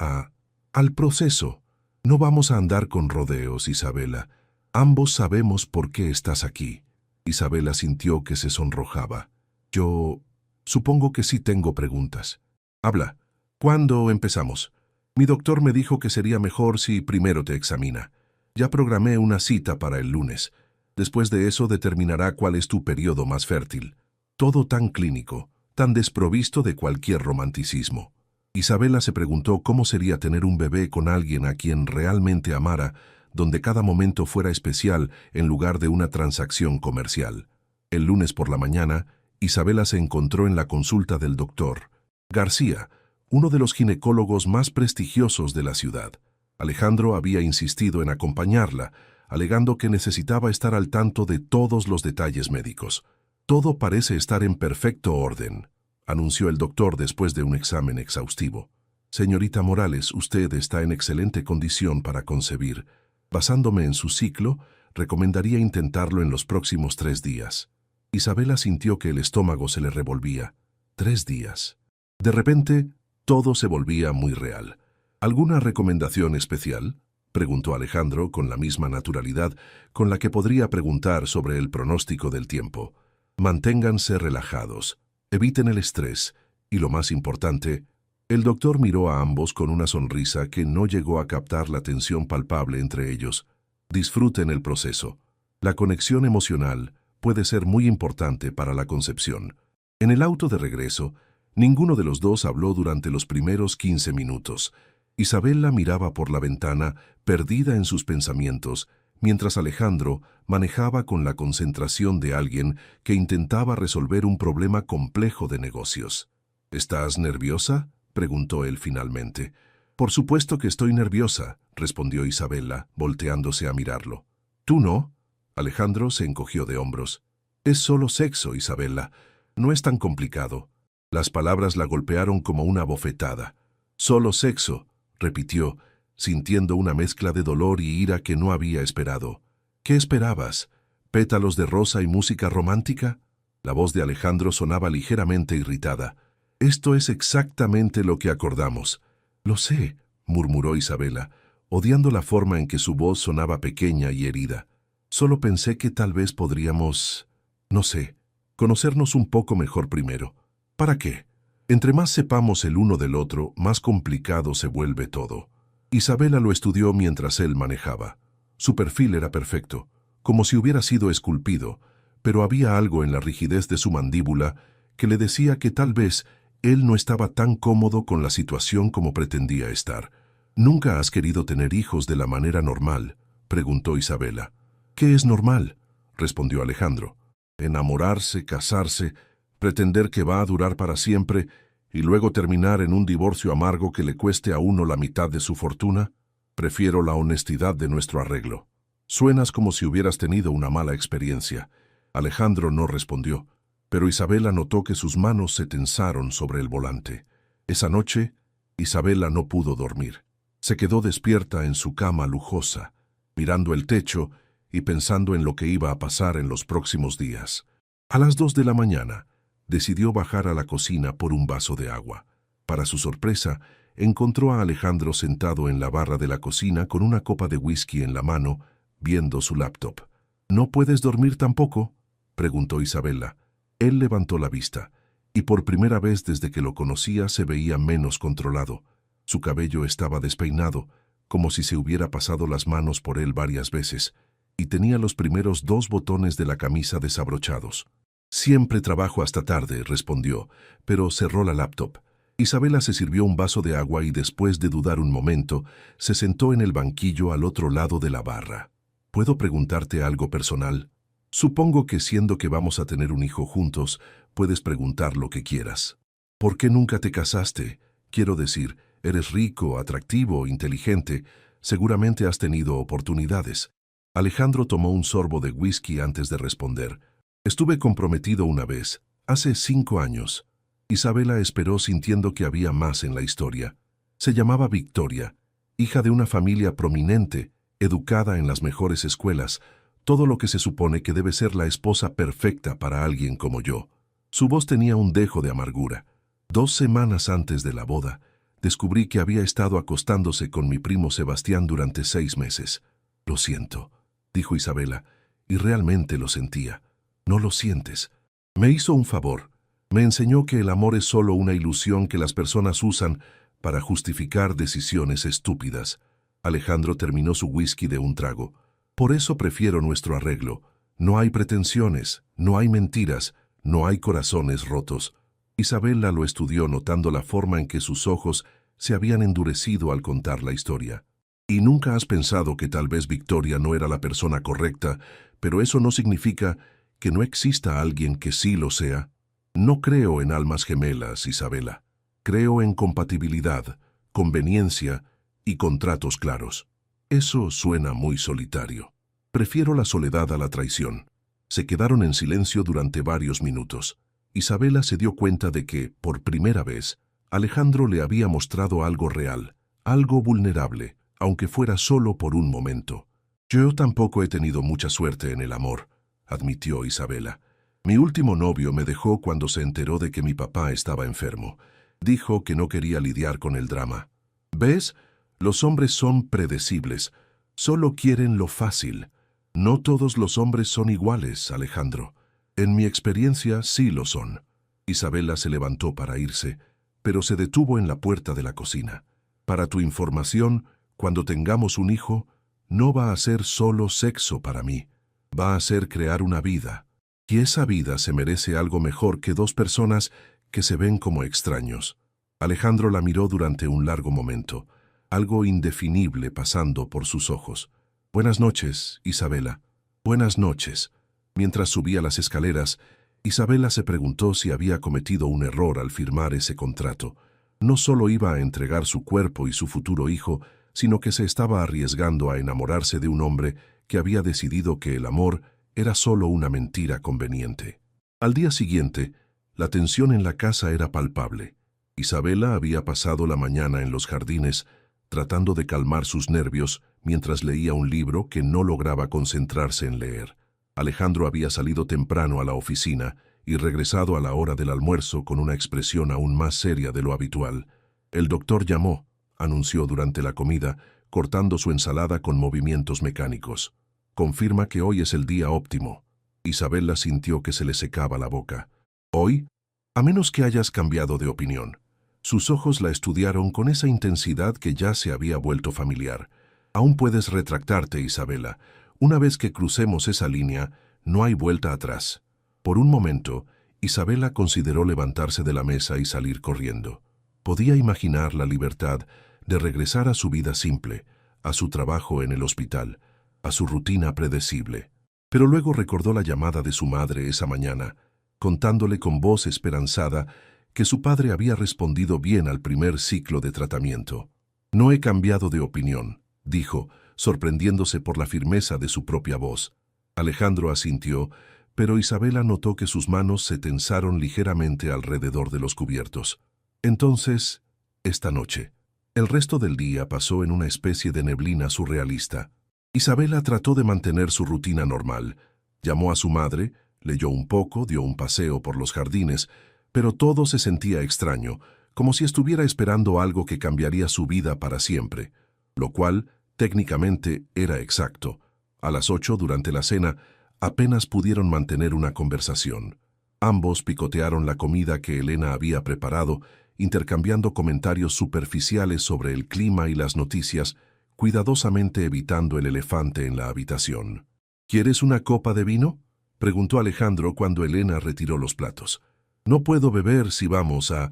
al proceso? No vamos a andar con rodeos, Isabela. Ambos sabemos por qué estás aquí». Isabela sintió que se sonrojaba. «Yo supongo que sí tengo preguntas». «Habla. ¿Cuándo empezamos?» «Mi doctor me dijo que sería mejor si primero te examina. Ya programé una cita para el lunes. Después de eso determinará cuál es tu periodo más fértil». Todo tan clínico, tan desprovisto de cualquier romanticismo. Isabela se preguntó cómo sería tener un bebé con alguien a quien realmente amara, donde cada momento fuera especial en lugar de una transacción comercial. El lunes por la mañana, Isabela se encontró en la consulta del doctor García, uno de los ginecólogos más prestigiosos de la ciudad. Alejandro había insistido en acompañarla, alegando que necesitaba estar al tanto de todos los detalles médicos. «Todo parece estar en perfecto orden», anunció el doctor después de un examen exhaustivo. «Señorita Morales, usted está en excelente condición para concebir. Basándome en su ciclo, recomendaría intentarlo en los próximos 3 días». Isabela sintió que el estómago se le revolvía. 3 días. De repente, todo se volvía muy real. «¿Alguna recomendación especial?», preguntó Alejandro con la misma naturalidad con la que podría preguntar sobre el pronóstico del tiempo. «Manténganse relajados, eviten el estrés y, lo más importante», el doctor miró a ambos con una sonrisa que no llegó a captar la tensión palpable entre ellos. «Disfruten el proceso. La conexión emocional puede ser muy importante para la concepción». En el auto de regreso, ninguno de los dos habló durante los primeros 15 minutos. Isabela miraba por la ventana, perdida en sus pensamientos, mientras Alejandro manejaba con la concentración de alguien que intentaba resolver un problema complejo de negocios. «¿Estás nerviosa?», preguntó él finalmente. «Por supuesto que estoy nerviosa», respondió Isabela, volteándose a mirarlo. «¿Tú no?». Alejandro se encogió de hombros. «Es solo sexo, Isabela. No es tan complicado». Las palabras la golpearon como una bofetada. «Solo sexo», repitió, sintiendo una mezcla de dolor y ira que no había esperado. «¿Qué esperabas? ¿Pétalos de rosa y música romántica?». La voz de Alejandro sonaba ligeramente irritada. «Esto es exactamente lo que acordamos». «Lo sé», murmuró Isabela. odiando la forma en que su voz sonaba pequeña y herida. Solo pensé que tal vez podríamos, no sé, conocernos un poco mejor primero. ¿Para qué? Entre más sepamos el uno del otro, más complicado se vuelve todo. Isabela lo estudió mientras él manejaba. Su perfil era perfecto, como si hubiera sido esculpido, pero había algo en la rigidez de su mandíbula que le decía que tal vez él no estaba tan cómodo con la situación como pretendía estar. «¿Nunca has querido tener hijos de la manera normal?», preguntó Isabela. «¿Qué es normal?», respondió Alejandro. «Enamorarse, casarse, pretender que va a durar para siempre y luego terminar en un divorcio amargo que le cueste a uno la mitad de su fortuna. Prefiero la honestidad de nuestro arreglo». «Suenas como si hubieras tenido una mala experiencia». Alejandro no respondió, pero Isabela notó que sus manos se tensaron sobre el volante. Esa noche, Isabela no pudo dormir. Se quedó despierta en su cama lujosa, mirando el techo y pensando en lo que iba a pasar en los próximos días. A las 2 de la mañana, decidió bajar a la cocina por un vaso de agua. Para su sorpresa, encontró a Alejandro sentado en la barra de la cocina con una copa de whisky en la mano, viendo su laptop. «¿No puedes dormir tampoco?», preguntó Isabela. Él levantó la vista, y por primera vez desde que lo conocía se veía menos controlado. Su cabello estaba despeinado, como si se hubiera pasado las manos por él varias veces, y tenía los primeros 2 botones de la camisa desabrochados. «Siempre trabajo hasta tarde», respondió, pero cerró la laptop. Isabela se sirvió un vaso de agua y después de dudar un momento, se sentó en el banquillo al otro lado de la barra. «¿Puedo preguntarte algo personal? Supongo que siendo que vamos a tener un hijo juntos, puedes preguntar lo que quieras. ¿Por qué nunca te casaste? Quiero decir, eres rico, atractivo, inteligente. Seguramente has tenido oportunidades». Alejandro tomó un sorbo de whisky antes de responder. «Estuve comprometido una vez, hace 5 años». Isabela esperó sintiendo que había más en la historia. Se llamaba Victoria, hija de una familia prominente, educada en las mejores escuelas, todo lo que se supone que debe ser la esposa perfecta para alguien como yo. Su voz tenía un dejo de amargura. 2 semanas antes de la boda, descubrí que había estado acostándose con mi primo Sebastián durante 6 meses. «Lo siento», dijo Isabela, y realmente lo sentía. «No lo sientes». Me hizo un favor. Me enseñó que el amor es solo una ilusión que las personas usan para justificar decisiones estúpidas. Alejandro terminó su whisky de un trago. «Por eso prefiero nuestro arreglo. No hay pretensiones, no hay mentiras, no hay corazones rotos». Isabela lo estudió notando la forma en que sus ojos se habían endurecido al contar la historia. «¿Y nunca has pensado que tal vez Victoria no era la persona correcta, pero eso no significa que no exista alguien que sí lo sea?» «No creo en almas gemelas, Isabela. Creo en compatibilidad, conveniencia y contratos claros». «Eso suena muy solitario». «Prefiero la soledad a la traición». Se quedaron en silencio durante varios minutos. Isabela se dio cuenta de que, por primera vez, Alejandro le había mostrado algo real, algo vulnerable, aunque fuera solo por un momento. «Yo tampoco he tenido mucha suerte en el amor», admitió Isabela. «Mi último novio me dejó cuando se enteró de que mi papá estaba enfermo. Dijo que no quería lidiar con el drama. ¿Ves? Los hombres son predecibles. Solo quieren lo fácil. No todos los hombres son iguales, Alejandro. En mi experiencia sí lo son». Isabela se levantó para irse, pero se detuvo en la puerta de la cocina. «Para tu información, cuando tengamos un hijo, no va a ser solo sexo para mí. Va a ser crear una vida. Y esa vida se merece algo mejor que 2 personas que se ven como extraños». Alejandro la miró durante un largo momento, algo indefinible pasando por sus ojos. «Buenas noches, Isabela». «Buenas noches». Mientras subía las escaleras, Isabela se preguntó si había cometido un error al firmar ese contrato. No solo iba a entregar su cuerpo y su futuro hijo, sino que se estaba arriesgando a enamorarse de un hombre que había decidido que el amor era solo una mentira conveniente. Al día siguiente, la tensión en la casa era palpable. Isabela había pasado la mañana en los jardines, tratando de calmar sus nervios mientras leía un libro que no lograba concentrarse en leer. Alejandro había salido temprano a la oficina y regresado a la hora del almuerzo con una expresión aún más seria de lo habitual. «El doctor llamó», anunció durante la comida, cortando su ensalada con movimientos mecánicos. Confirma que hoy es el día óptimo. Isabela sintió que se le secaba la boca. ¿Hoy? A menos que hayas cambiado de opinión. Sus ojos la estudiaron con esa intensidad que ya se había vuelto familiar. Aún puedes retractarte, Isabela. Una vez que crucemos esa línea, no hay vuelta atrás. Por un momento, Isabela consideró levantarse de la mesa y salir corriendo. Podía imaginar la libertad de regresar a su vida simple, a su trabajo en el hospital, a su rutina predecible. Pero luego recordó la llamada de su madre esa mañana, contándole con voz esperanzada que su padre había respondido bien al primer ciclo de tratamiento. «No he cambiado de opinión», dijo, sorprendiéndose por la firmeza de su propia voz. Alejandro asintió, pero Isabela notó que sus manos se tensaron ligeramente alrededor de los cubiertos. Entonces, esta noche. El resto del día pasó en una especie de neblina surrealista. Isabela trató de mantener su rutina normal. Llamó a su madre, leyó un poco, dio un paseo por los jardines, pero todo se sentía extraño, como si estuviera esperando algo que cambiaría su vida para siempre, lo cual, técnicamente, era exacto. A las 8, durante la cena, apenas pudieron mantener una conversación. Ambos picotearon la comida que Elena había preparado, intercambiando comentarios superficiales sobre el clima y las noticias, cuidadosamente evitando el elefante en la habitación. «¿Quieres una copa de vino?», preguntó Alejandro cuando Elena retiró los platos. «No puedo beber si vamos a...».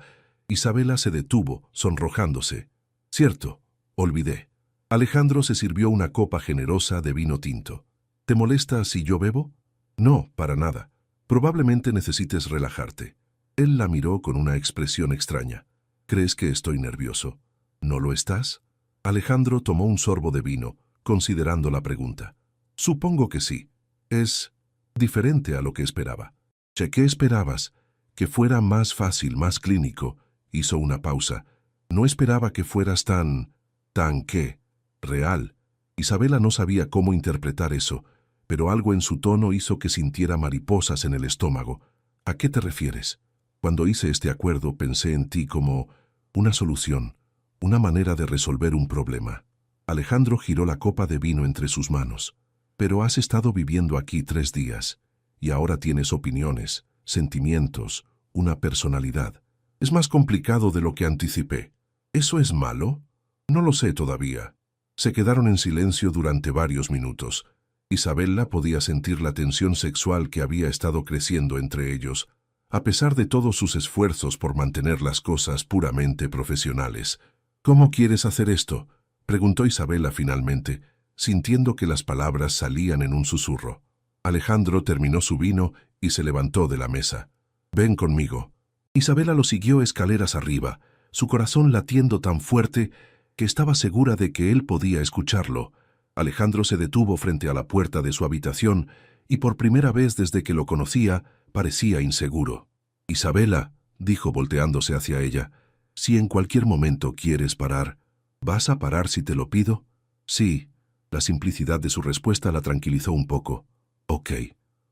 Isabela se detuvo, sonrojándose. «Cierto, olvidé». Alejandro se sirvió una copa generosa de vino tinto. «¿Te molesta si yo bebo?». «No, para nada. Probablemente necesites relajarte». Él la miró con una expresión extraña. «¿Crees que estoy nervioso?». «¿No lo estás?». Alejandro tomó un sorbo de vino, considerando la pregunta. «Supongo que sí. Es diferente a lo que esperaba». «¿Qué esperabas? Que fuera más fácil, más clínico». Hizo una pausa. «No esperaba que fueras tan ¿qué? Real». Isabela no sabía cómo interpretar eso, pero algo en su tono hizo que sintiera mariposas en el estómago. «¿A qué te refieres?». «Cuando hice este acuerdo pensé en ti como una solución, una manera de resolver un problema». Alejandro giró la copa de vino entre sus manos. «Pero has estado viviendo aquí 3 días, y ahora tienes opiniones, sentimientos, una personalidad. Es más complicado de lo que anticipé». «¿Eso es malo?». «No lo sé todavía». Se quedaron en silencio durante varios minutos. Isabela podía sentir la tensión sexual que había estado creciendo entre ellos, a pesar de todos sus esfuerzos por mantener las cosas puramente profesionales. «¿Cómo quieres hacer esto?», preguntó Isabela finalmente, sintiendo que las palabras salían en un susurro. Alejandro terminó su vino y se levantó de la mesa. «Ven conmigo». Isabela lo siguió escaleras arriba, su corazón latiendo tan fuerte que estaba segura de que él podía escucharlo. Alejandro se detuvo frente a la puerta de su habitación y por primera vez desde que lo conocía, parecía inseguro. «Isabela», dijo volteándose hacia ella, «si en cualquier momento quieres parar, ¿vas a parar si te lo pido?». «Sí». La simplicidad de su respuesta la tranquilizó un poco. «Ok».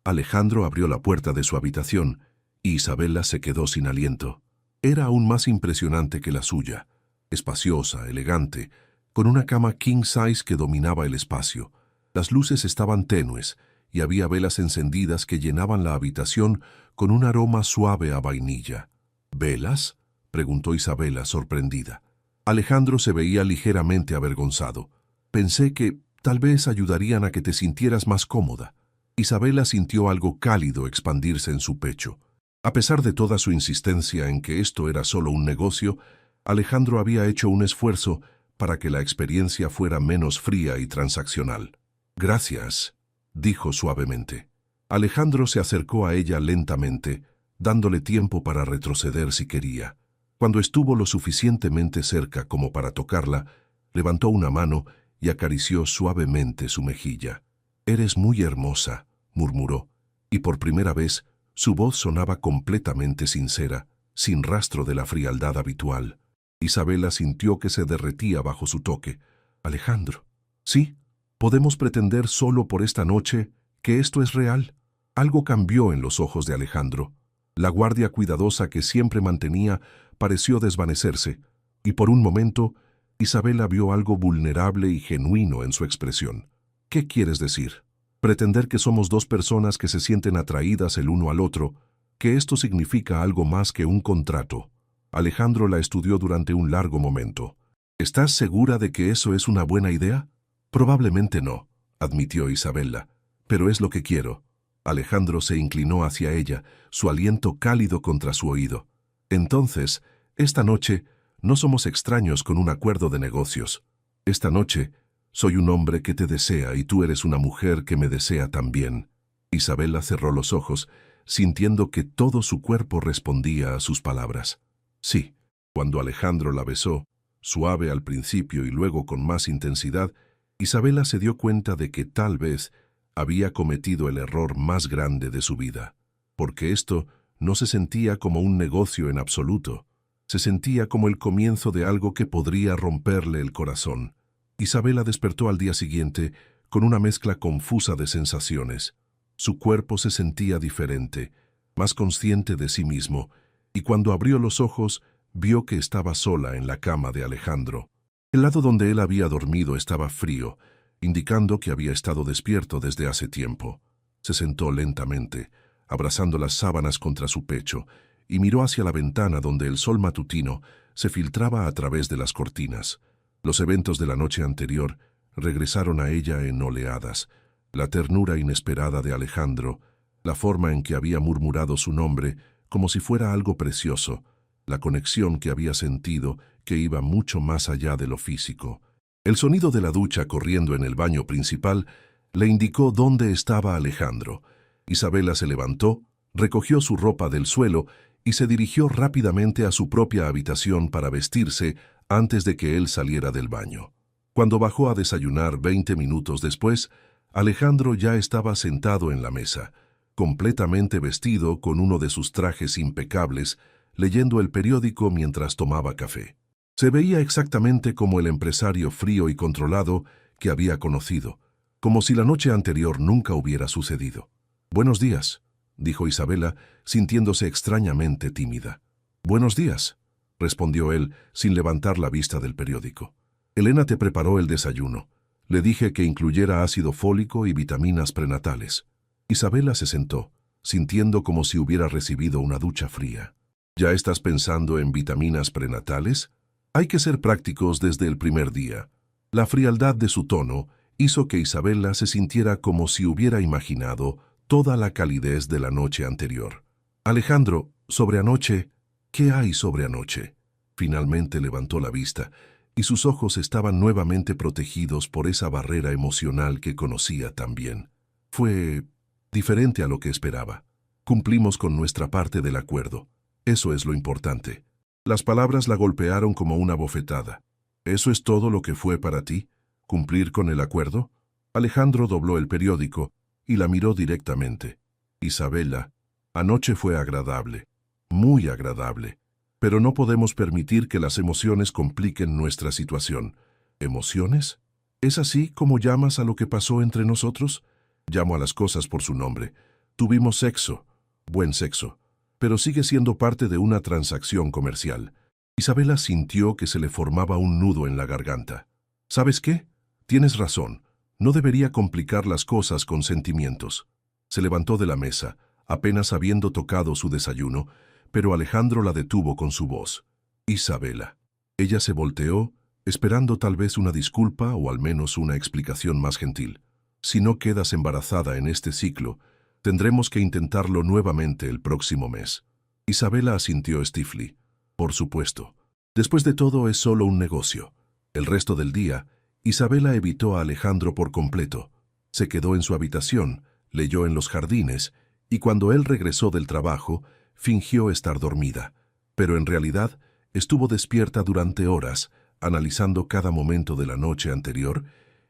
Alejandro abrió la puerta de su habitación y Isabela se quedó sin aliento. Era aún más impresionante que la suya, espaciosa, elegante, con una cama king size que dominaba el espacio. Las luces estaban tenues y había velas encendidas que llenaban la habitación con un aroma suave a vainilla. «¿Velas?», preguntó Isabela, sorprendida. Alejandro se veía ligeramente avergonzado. «Pensé que tal vez ayudarían a que te sintieras más cómoda». Isabela sintió algo cálido expandirse en su pecho. A pesar de toda su insistencia en que esto era solo un negocio, Alejandro había hecho un esfuerzo para que la experiencia fuera menos fría y transaccional. «Gracias», dijo suavemente. Alejandro se acercó a ella lentamente, dándole tiempo para retroceder si quería. Cuando estuvo lo suficientemente cerca como para tocarla, levantó una mano y acarició suavemente su mejilla. «Eres muy hermosa», murmuró, y por primera vez su voz sonaba completamente sincera, sin rastro de la frialdad habitual. Isabela sintió que se derretía bajo su toque. «Alejandro». «Sí, podemos pretender solo por esta noche que esto es real». Algo cambió en los ojos de Alejandro. La guardia cuidadosa que siempre mantenía pareció desvanecerse, y por un momento Isabela vio algo vulnerable y genuino en su expresión. ¿Qué quieres decir? Pretender que somos dos personas que se sienten atraídas el uno al otro, que esto significa algo más que un contrato. Alejandro la estudió durante un largo momento. ¿Estás segura de que eso es una buena idea? Probablemente no, admitió Isabela, pero es lo que quiero. Alejandro se inclinó hacia ella, su aliento cálido contra su oído. Entonces, esta noche, no somos extraños con un acuerdo de negocios. Esta noche, soy un hombre que te desea y tú eres una mujer que me desea también. Isabela cerró los ojos, sintiendo que todo su cuerpo respondía a sus palabras. Sí, cuando Alejandro la besó, suave al principio y luego con más intensidad, Isabela se dio cuenta de que tal vez había cometido el error más grande de su vida, porque esto no se sentía como un negocio en absoluto, se sentía como el comienzo de algo que podría romperle el corazón. Isabela despertó al día siguiente con una mezcla confusa de sensaciones. Su cuerpo se sentía diferente, más consciente de sí mismo, y cuando abrió los ojos, vio que estaba sola en la cama de Alejandro. El lado donde él había dormido estaba frío, indicando que había estado despierto desde hace tiempo. Se sentó lentamente, abrazando las sábanas contra su pecho, y miró hacia la ventana donde el sol matutino se filtraba a través de las cortinas. Los eventos de la noche anterior regresaron a ella en oleadas. La ternura inesperada de Alejandro, la forma en que había murmurado su nombre como si fuera algo precioso, la conexión que había sentido que iba mucho más allá de lo físico. El sonido de la ducha corriendo en el baño principal le indicó dónde estaba Alejandro. Isabela se levantó, recogió su ropa del suelo y se dirigió rápidamente a su propia habitación para vestirse antes de que él saliera del baño. Cuando bajó a desayunar 20 minutos después, Alejandro ya estaba sentado en la mesa, completamente vestido con uno de sus trajes impecables, leyendo el periódico mientras tomaba café. Se veía exactamente como el empresario frío y controlado que había conocido, como si la noche anterior nunca hubiera sucedido. «Buenos días», dijo Isabela, sintiéndose extrañamente tímida. «Buenos días», respondió él, sin levantar la vista del periódico. «Elena te preparó el desayuno. Le dije que incluyera ácido fólico y vitaminas prenatales». Isabela se sentó, sintiendo como si hubiera recibido una ducha fría. «¿Ya estás pensando en vitaminas prenatales? Hay que ser prácticos desde el primer día». La frialdad de su tono hizo que Isabela se sintiera como si hubiera imaginado toda la calidez de la noche anterior. «Alejandro, sobre anoche, ¿qué hay sobre anoche?» Finalmente levantó la vista, y sus ojos estaban nuevamente protegidos por esa barrera emocional que conocía tan bien. Fue diferente a lo que esperaba. Cumplimos con nuestra parte del acuerdo. Eso es lo importante. Las palabras la golpearon como una bofetada. ¿Eso es todo lo que fue para ti? ¿Cumplir con el acuerdo? Alejandro dobló el periódico y la miró directamente. «Isabela, anoche fue agradable, muy agradable, pero no podemos permitir que las emociones compliquen nuestra situación». ¿Emociones? ¿Es así como llamas a lo que pasó entre nosotros? Llamo a las cosas por su nombre. Tuvimos sexo, buen sexo, pero sigue siendo parte de una transacción comercial. Isabela sintió que se le formaba un nudo en la garganta. ¿Sabes qué? Tienes razón. No debería complicar las cosas con sentimientos. Se levantó de la mesa, apenas habiendo tocado su desayuno, pero Alejandro la detuvo con su voz. «Isabela». Ella se volteó, esperando tal vez una disculpa o al menos una explicación más gentil. «Si no quedas embarazada en este ciclo, tendremos que intentarlo nuevamente el próximo mes». Isabela asintió Stifly. «Por supuesto. Después de todo es solo un negocio». El resto del día, Isabela evitó a Alejandro por completo. Se quedó en su habitación, leyó en los jardines, y cuando él regresó del trabajo, fingió estar dormida. Pero en realidad, estuvo despierta durante horas, analizando cada momento de la noche anterior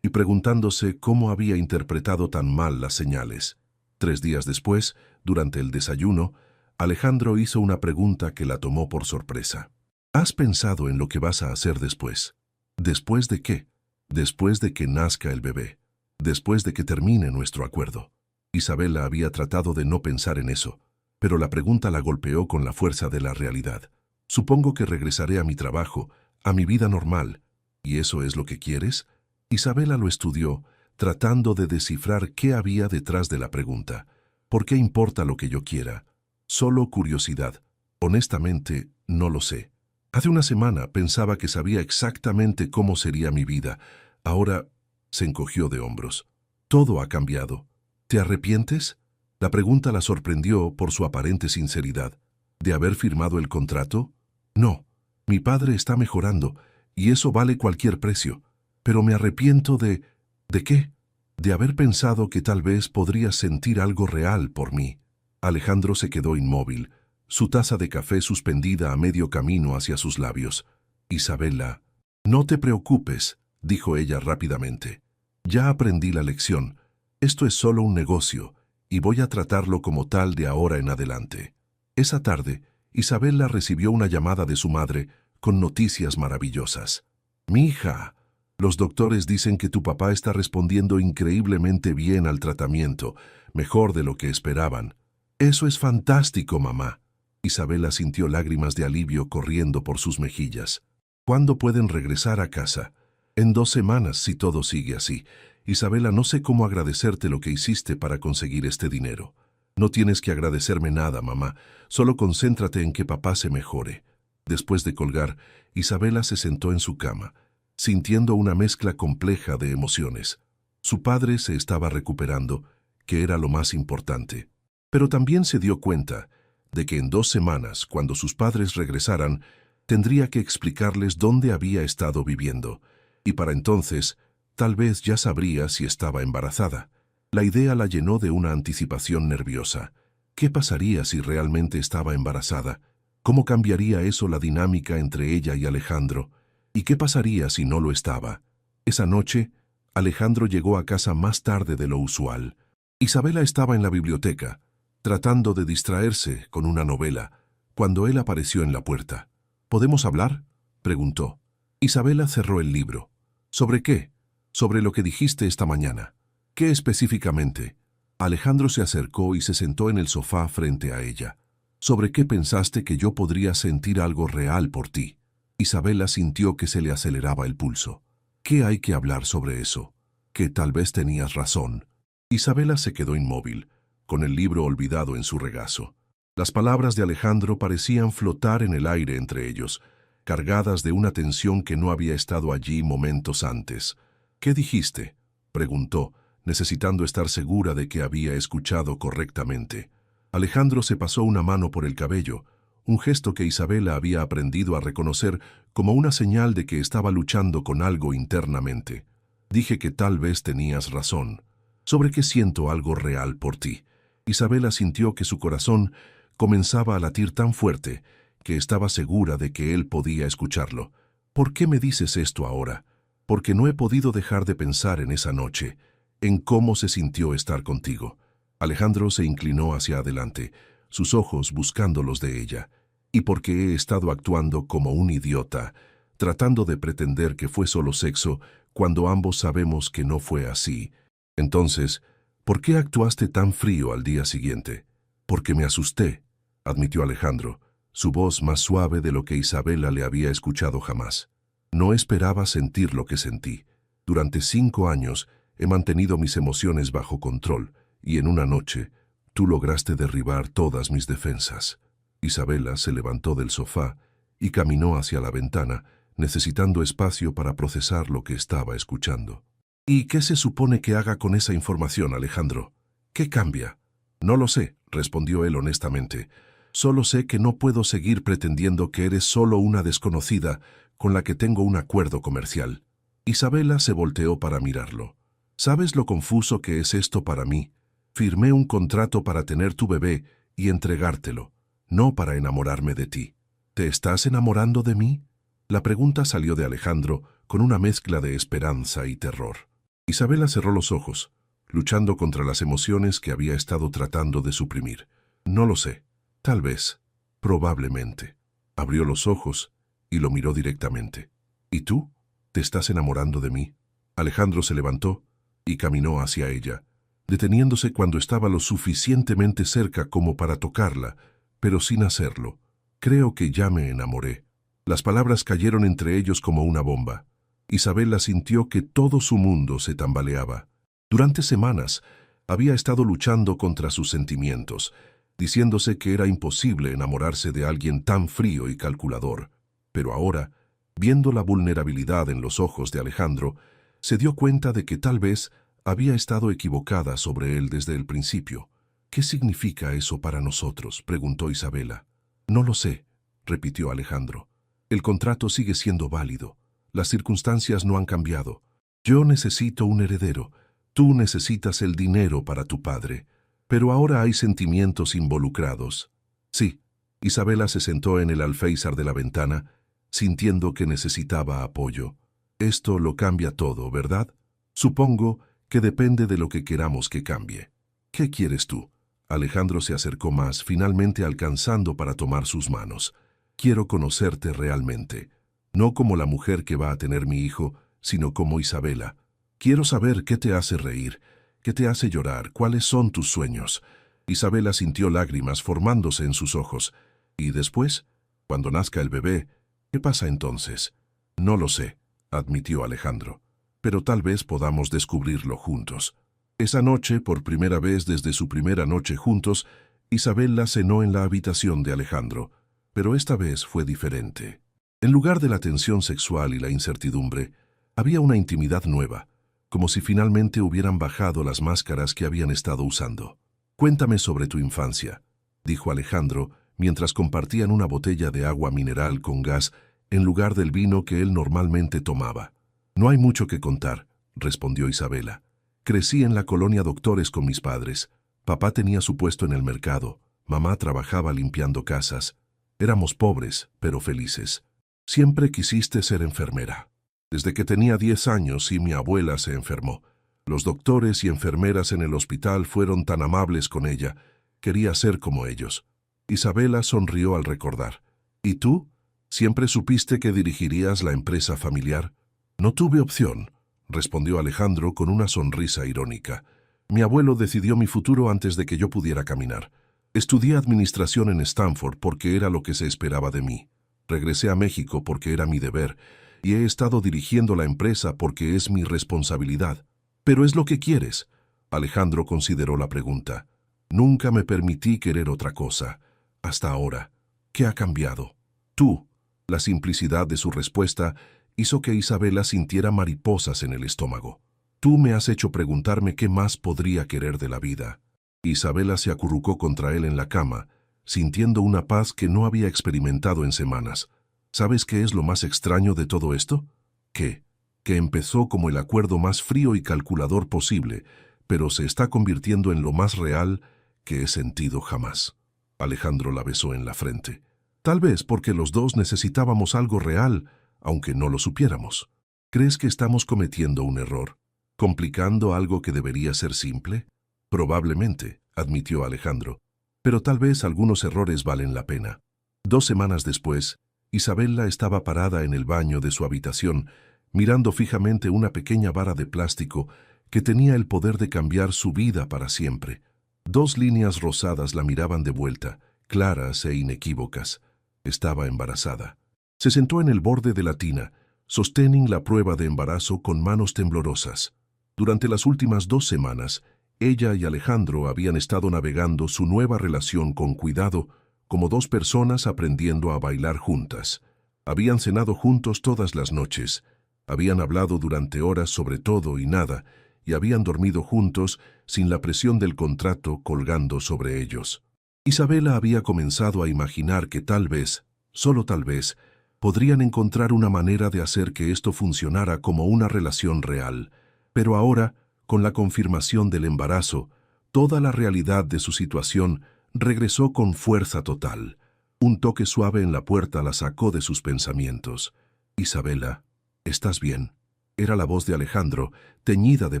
y preguntándose cómo había interpretado tan mal las señales. 3 días después, durante el desayuno, Alejandro hizo una pregunta que la tomó por sorpresa. «¿Has pensado en lo que vas a hacer después?» «¿Después de qué?» «Después de que nazca el bebé. Después de que termine nuestro acuerdo». Isabela había tratado de no pensar en eso, pero la pregunta la golpeó con la fuerza de la realidad. «Supongo que regresaré a mi trabajo, a mi vida normal». ¿Y eso es lo que quieres? Isabela lo estudió, tratando de descifrar qué había detrás de la pregunta. ¿Por qué importa lo que yo quiera? Solo curiosidad. Honestamente, no lo sé. Hace una semana pensaba que sabía exactamente cómo sería mi vida. Ahora se encogió de hombros. Todo ha cambiado. ¿Te arrepientes? La pregunta la sorprendió por su aparente sinceridad. ¿De haber firmado el contrato? No. Mi padre está mejorando, y eso vale cualquier precio. Pero me arrepiento de... ¿De qué? De haber pensado que tal vez podrías sentir algo real por mí. Alejandro se quedó inmóvil, su taza de café suspendida a medio camino hacia sus labios. Isabela, no te preocupes, dijo ella rápidamente. Ya aprendí la lección. Esto es solo un negocio, y voy a tratarlo como tal de ahora en adelante. Esa tarde, Isabela recibió una llamada de su madre con noticias maravillosas. Mi hija, los doctores dicen que tu papá está respondiendo increíblemente bien al tratamiento, mejor de lo que esperaban. Eso es fantástico, mamá. Isabela sintió lágrimas de alivio corriendo por sus mejillas. ¿Cuándo pueden regresar a casa? En 2 semanas, si todo sigue así. Isabela, no sé cómo agradecerte lo que hiciste para conseguir este dinero. No tienes que agradecerme nada, mamá. Solo concéntrate en que papá se mejore. Después de colgar, Isabela se sentó en su cama, sintiendo una mezcla compleja de emociones. Su padre se estaba recuperando, que era lo más importante. Pero también se dio cuenta de que en 2 semanas, cuando sus padres regresaran, tendría que explicarles dónde había estado viviendo, y para entonces, tal vez ya sabría si estaba embarazada. La idea la llenó de una anticipación nerviosa. ¿Qué pasaría si realmente estaba embarazada? ¿Cómo cambiaría eso la dinámica entre ella y Alejandro? ¿Y qué pasaría si no lo estaba? Esa noche, Alejandro llegó a casa más tarde de lo usual. Isabela estaba en la biblioteca, tratando de distraerse con una novela, cuando él apareció en la puerta. ¿Podemos hablar?, preguntó. Isabela cerró el libro. ¿Sobre qué? Sobre lo que dijiste esta mañana. ¿Qué específicamente? Alejandro se acercó y se sentó en el sofá frente a ella. ¿Sobre qué pensaste que yo podría sentir algo real por ti? Isabela sintió que se le aceleraba el pulso. ¿Qué hay que hablar sobre eso? Que tal vez tenías razón. Isabela se quedó inmóvil, con el libro olvidado en su regazo. Las palabras de Alejandro parecían flotar en el aire entre ellos, cargadas de una tensión que no había estado allí momentos antes. ¿Qué dijiste?, preguntó, necesitando estar segura de que había escuchado correctamente. Alejandro se pasó una mano por el cabello, un gesto que Isabela había aprendido a reconocer como una señal de que estaba luchando con algo internamente. Dije que tal vez tenías razón. Sobre que siento algo real por ti. Isabela sintió que su corazón comenzaba a latir tan fuerte que estaba segura de que él podía escucharlo. ¿Por qué me dices esto ahora? Porque no he podido dejar de pensar en esa noche, en cómo se sintió estar contigo. Alejandro se inclinó hacia adelante, sus ojos buscando los de ella. Y porque he estado actuando como un idiota, tratando de pretender que fue solo sexo, cuando ambos sabemos que no fue así. Entonces, ¿por qué actuaste tan frío al día siguiente? Porque me asusté, admitió Alejandro, su voz más suave de lo que Isabela le había escuchado jamás. No esperaba sentir lo que sentí. Durante 5 años he mantenido mis emociones bajo control, y en una noche tú lograste derribar todas mis defensas. Isabela se levantó del sofá y caminó hacia la ventana, necesitando espacio para procesar lo que estaba escuchando. ¿Y qué se supone que haga con esa información, Alejandro? ¿Qué cambia? No lo sé, respondió él honestamente. Solo sé que no puedo seguir pretendiendo que eres solo una desconocida con la que tengo un acuerdo comercial. Isabela se volteó para mirarlo. ¿Sabes lo confuso que es esto para mí? Firmé un contrato para tener tu bebé y entregártelo, no para enamorarme de ti. ¿Te estás enamorando de mí? La pregunta salió de Alejandro con una mezcla de esperanza y terror. Isabela cerró los ojos, luchando contra las emociones que había estado tratando de suprimir. No lo sé. Tal vez. Probablemente. Abrió los ojos y lo miró directamente. ¿Y tú? ¿Te estás enamorando de mí? Alejandro se levantó y caminó hacia ella, deteniéndose cuando estaba lo suficientemente cerca como para tocarla, pero sin hacerlo. Creo que ya me enamoré. Las palabras cayeron entre ellos como una bomba. Isabela sintió que todo su mundo se tambaleaba. Durante semanas había estado luchando contra sus sentimientos, diciéndose que era imposible enamorarse de alguien tan frío y calculador. Pero ahora, viendo la vulnerabilidad en los ojos de Alejandro, se dio cuenta de que tal vez había estado equivocada sobre él desde el principio. «¿Qué significa eso para nosotros?», preguntó Isabela. «No lo sé», repitió Alejandro. «El contrato sigue siendo válido. Las circunstancias no han cambiado. Yo necesito un heredero. Tú necesitas el dinero para tu padre. Pero ahora hay sentimientos involucrados». Sí, Isabela se sentó en el alféizar de la ventana, sintiendo que necesitaba apoyo. «Esto lo cambia todo, ¿verdad? Supongo que depende de lo que queramos que cambie. ¿Qué quieres tú?». Alejandro se acercó más, finalmente alcanzando para tomar sus manos. «Quiero conocerte realmente. No como la mujer que va a tener mi hijo, sino como Isabela. Quiero saber qué te hace reír, qué te hace llorar, cuáles son tus sueños». Isabela sintió lágrimas formándose en sus ojos. «¿Y después? Cuando nazca el bebé, ¿qué pasa entonces?». «No lo sé», admitió Alejandro. «Pero tal vez podamos descubrirlo juntos». Esa noche, por primera vez desde su primera noche juntos, Isabela cenó en la habitación de Alejandro. Pero esta vez fue diferente. En lugar de la tensión sexual y la incertidumbre, había una intimidad nueva, como si finalmente hubieran bajado las máscaras que habían estado usando. «Cuéntame sobre tu infancia», dijo Alejandro, mientras compartían una botella de agua mineral con gas en lugar del vino que él normalmente tomaba. «No hay mucho que contar», respondió Isabela. «Crecí en la colonia Doctores con mis padres. Papá tenía su puesto en el mercado, mamá trabajaba limpiando casas. Éramos pobres, pero felices. Siempre quisiste ser enfermera». «Desde que tenía 10 años y mi abuela se enfermó. Los doctores y enfermeras en el hospital fueron tan amables con ella. Quería ser como ellos». Isabela sonrió al recordar. «¿Y tú? ¿Siempre supiste que dirigirías la empresa familiar?». «No tuve opción», respondió Alejandro con una sonrisa irónica. «Mi abuelo decidió mi futuro antes de que yo pudiera caminar. Estudié administración en Stanford porque era lo que se esperaba de mí. Regresé a México porque era mi deber, y he estado dirigiendo la empresa porque es mi responsabilidad». «¿Pero es lo que quieres?». Alejandro consideró la pregunta. «Nunca me permití querer otra cosa. Hasta ahora. ¿Qué ha cambiado?». «Tú». La simplicidad de su respuesta hizo que Isabela sintiera mariposas en el estómago. «Tú me has hecho preguntarme qué más podría querer de la vida». Isabela se acurrucó contra él en la cama, sintiendo una paz que no había experimentado en semanas. «¿Sabes qué es lo más extraño de todo esto?». «¿Qué?». «Que empezó como el acuerdo más frío y calculador posible, pero se está convirtiendo en lo más real que he sentido jamás». Alejandro la besó en la frente. «Tal vez porque los dos necesitábamos algo real, aunque no lo supiéramos». «¿Crees que estamos cometiendo un error? ¿Complicando algo que debería ser simple?». «Probablemente», admitió Alejandro, «pero tal vez algunos errores valen la pena». 2 semanas después, Isabela estaba parada en el baño de su habitación, mirando fijamente una pequeña vara de plástico que tenía el poder de cambiar su vida para siempre. 2 líneas rosadas la miraban de vuelta, claras e inequívocas. Estaba embarazada. Se sentó en el borde de la tina, sosteniendo la prueba de embarazo con manos temblorosas. Durante las últimas 2 semanas, ella y Alejandro habían estado navegando su nueva relación con cuidado, como 2 personas aprendiendo a bailar juntas. Habían cenado juntos todas las noches, habían hablado durante horas sobre todo y nada, y habían dormido juntos sin la presión del contrato colgando sobre ellos. Isabela había comenzado a imaginar que tal vez, solo tal vez, podrían encontrar una manera de hacer que esto funcionara como una relación real. Pero ahora, con la confirmación del embarazo, toda la realidad de su situación regresó con fuerza total. Un toque suave en la puerta la sacó de sus pensamientos. «Isabela, ¿estás bien?». Era la voz de Alejandro, teñida de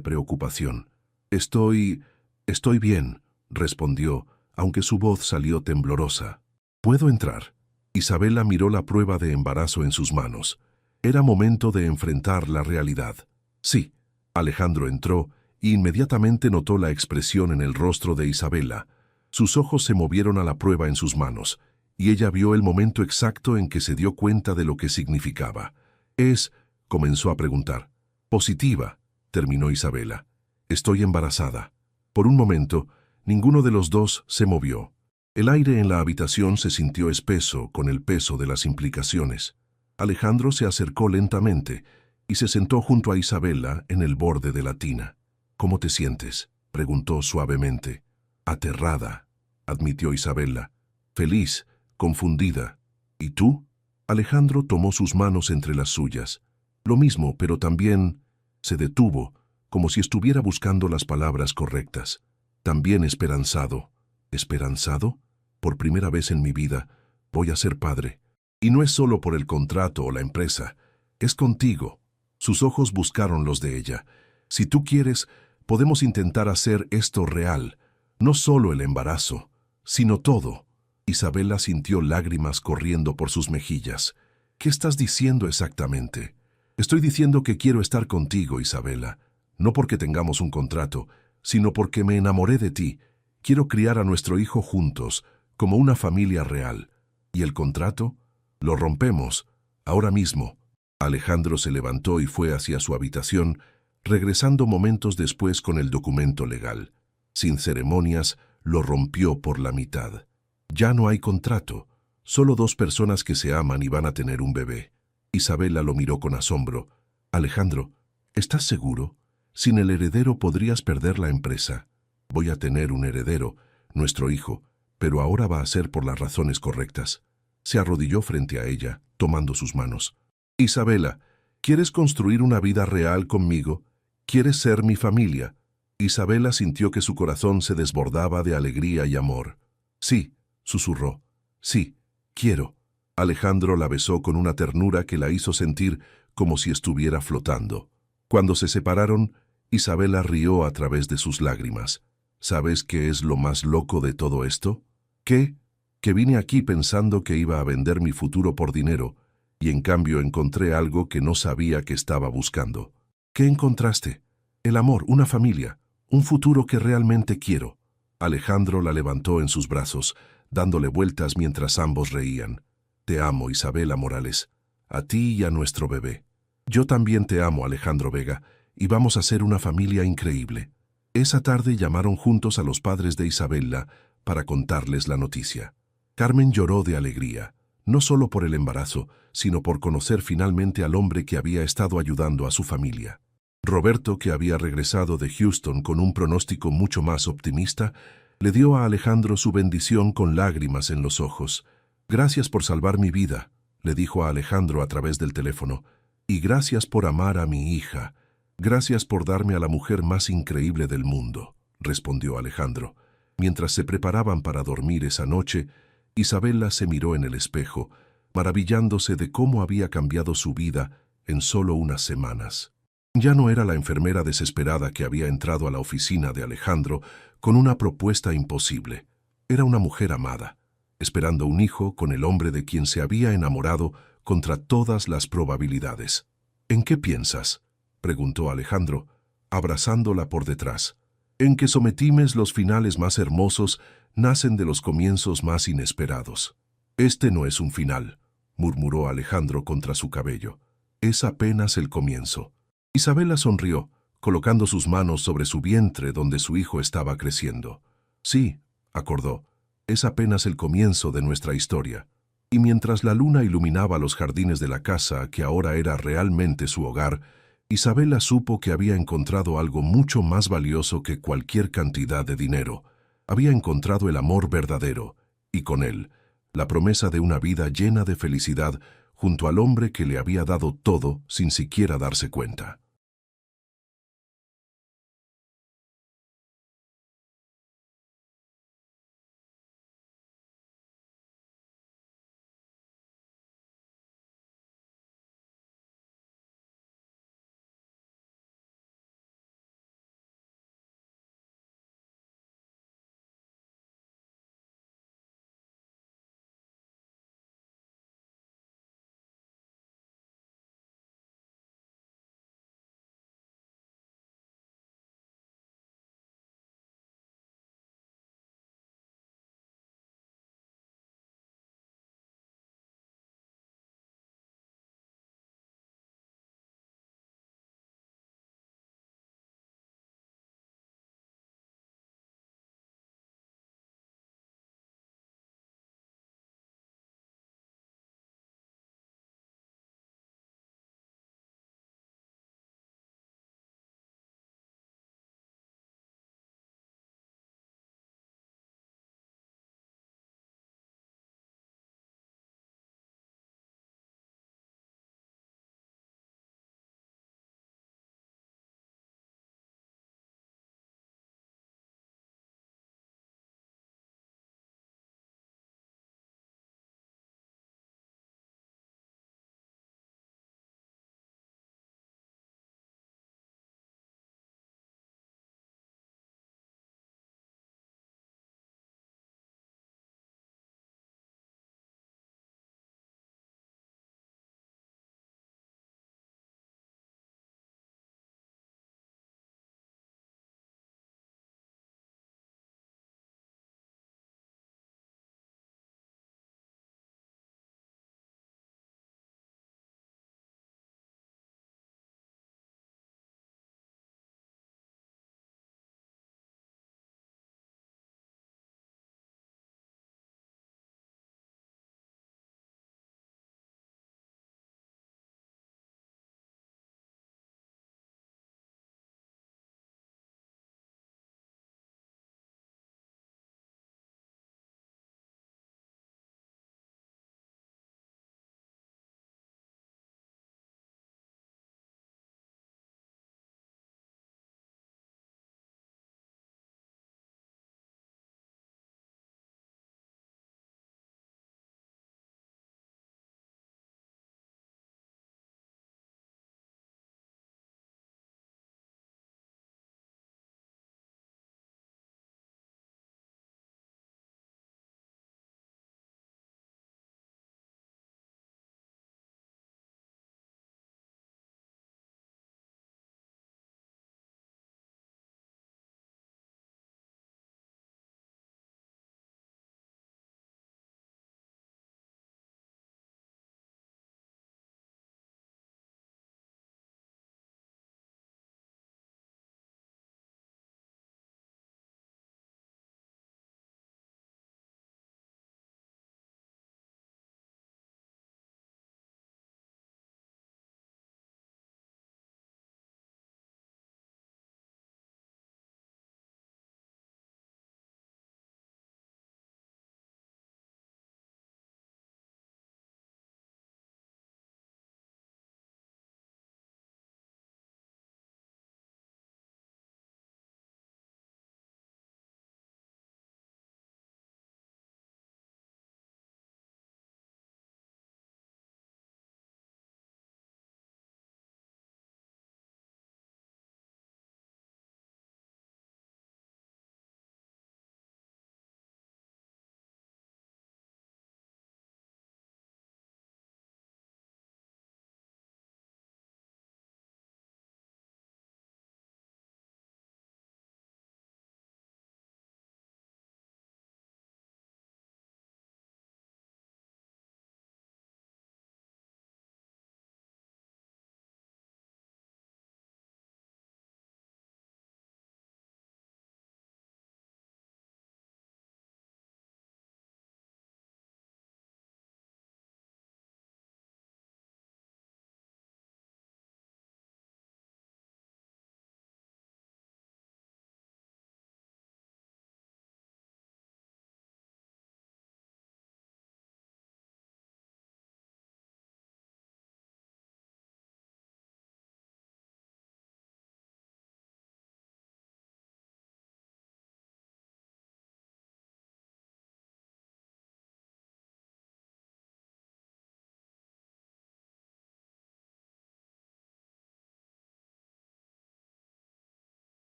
preocupación. Estoy bien», respondió, aunque su voz salió temblorosa. «¿Puedo entrar?». Isabela miró la prueba de embarazo en sus manos. Era momento de enfrentar la realidad. «Sí». Alejandro entró e inmediatamente notó la expresión en el rostro de Isabela. Sus ojos se movieron a la prueba en sus manos, y ella vio el momento exacto en que se dio cuenta de lo que significaba. «Es Comenzó a preguntar. Positiva, terminó Isabela. Estoy embarazada. Por un momento, ninguno de los dos se movió. El aire en la habitación se sintió espeso con el peso de las implicaciones. Alejandro se acercó lentamente y se sentó junto a Isabela en el borde de la tina. ¿Cómo te sientes?, preguntó suavemente. Aterrada, admitió Isabela. Feliz, confundida. ¿Y tú? Alejandro tomó sus manos entre las suyas. Lo mismo, pero también se detuvo, como si estuviera buscando las palabras correctas. También esperanzado. ¿Esperanzado? Por primera vez en mi vida, voy a ser padre. Y no es solo por el contrato o la empresa, es contigo. Sus ojos buscaron los de ella. Si tú quieres, podemos intentar hacer esto real. No solo el embarazo, sino todo. Isabela sintió lágrimas corriendo por sus mejillas. ¿Qué estás diciendo exactamente? Estoy diciendo que quiero estar contigo, Isabela. No porque tengamos un contrato, sino porque me enamoré de ti. Quiero criar a nuestro hijo juntos, como una familia real. ¿Y el contrato? Lo rompemos, ahora mismo. Alejandro se levantó y fue hacia su habitación, regresando momentos después con el documento legal. Sin ceremonias, lo rompió por la mitad. Ya no hay contrato, solo dos personas que se aman y van a tener un bebé. Isabela lo miró con asombro. Alejandro, ¿estás seguro? Sin el heredero podrías perder la empresa. Voy a tener un heredero, nuestro hijo, pero ahora va a ser por las razones correctas. Se arrodilló frente a ella, tomando sus manos. Isabela, ¿quieres construir una vida real conmigo? ¿Quieres ser mi familia? Isabela sintió que su corazón se desbordaba de alegría y amor. Sí, susurró. Sí, quiero. Alejandro la besó con una ternura que la hizo sentir como si estuviera flotando. Cuando se separaron, Isabela rió a través de sus lágrimas. ¿Sabes qué es lo más loco de todo esto? ¿Qué? Que vine aquí pensando que iba a vender mi futuro por dinero, y en cambio encontré algo que no sabía que estaba buscando. ¿Qué encontraste? El amor, una familia, un futuro que realmente quiero. Alejandro la levantó en sus brazos, dándole vueltas mientras ambos reían. Te amo, Isabela Morales, a ti y a nuestro bebé. Yo también te amo, Alejandro Vega, y vamos a ser una familia increíble. Esa tarde llamaron juntos a los padres de Isabela para contarles la noticia. Carmen lloró de alegría, no solo por el embarazo, sino por conocer finalmente al hombre que había estado ayudando a su familia. Roberto, que había regresado de Houston con un pronóstico mucho más optimista, le dio a Alejandro su bendición con lágrimas en los ojos. Gracias por salvar mi vida, le dijo a Alejandro a través del teléfono, y gracias por amar a mi hija. Gracias por darme a la mujer más increíble del mundo, respondió Alejandro. Mientras se preparaban para dormir esa noche, Isabela se miró en el espejo, maravillándose de cómo había cambiado su vida en solo unas semanas. Ya no era la enfermera desesperada que había entrado a la oficina de Alejandro con una propuesta imposible. Era una mujer amada, esperando un hijo con el hombre de quien se había enamorado contra todas las probabilidades. ¿En qué piensas?, preguntó Alejandro, abrazándola por detrás. En que sometimes los finales más hermosos nacen de los comienzos más inesperados. Este no es un final, murmuró Alejandro contra su cabello. Es apenas el comienzo. Isabela sonrió, colocando sus manos sobre su vientre donde su hijo estaba creciendo. Sí, acordó, es apenas el comienzo de nuestra historia. Y mientras la luna iluminaba los jardines de la casa, que ahora era realmente su hogar, Isabela supo que había encontrado algo mucho más valioso que cualquier cantidad de dinero. Había encontrado el amor verdadero, y con él, la promesa de una vida llena de felicidad junto al hombre que le había dado todo sin siquiera darse cuenta.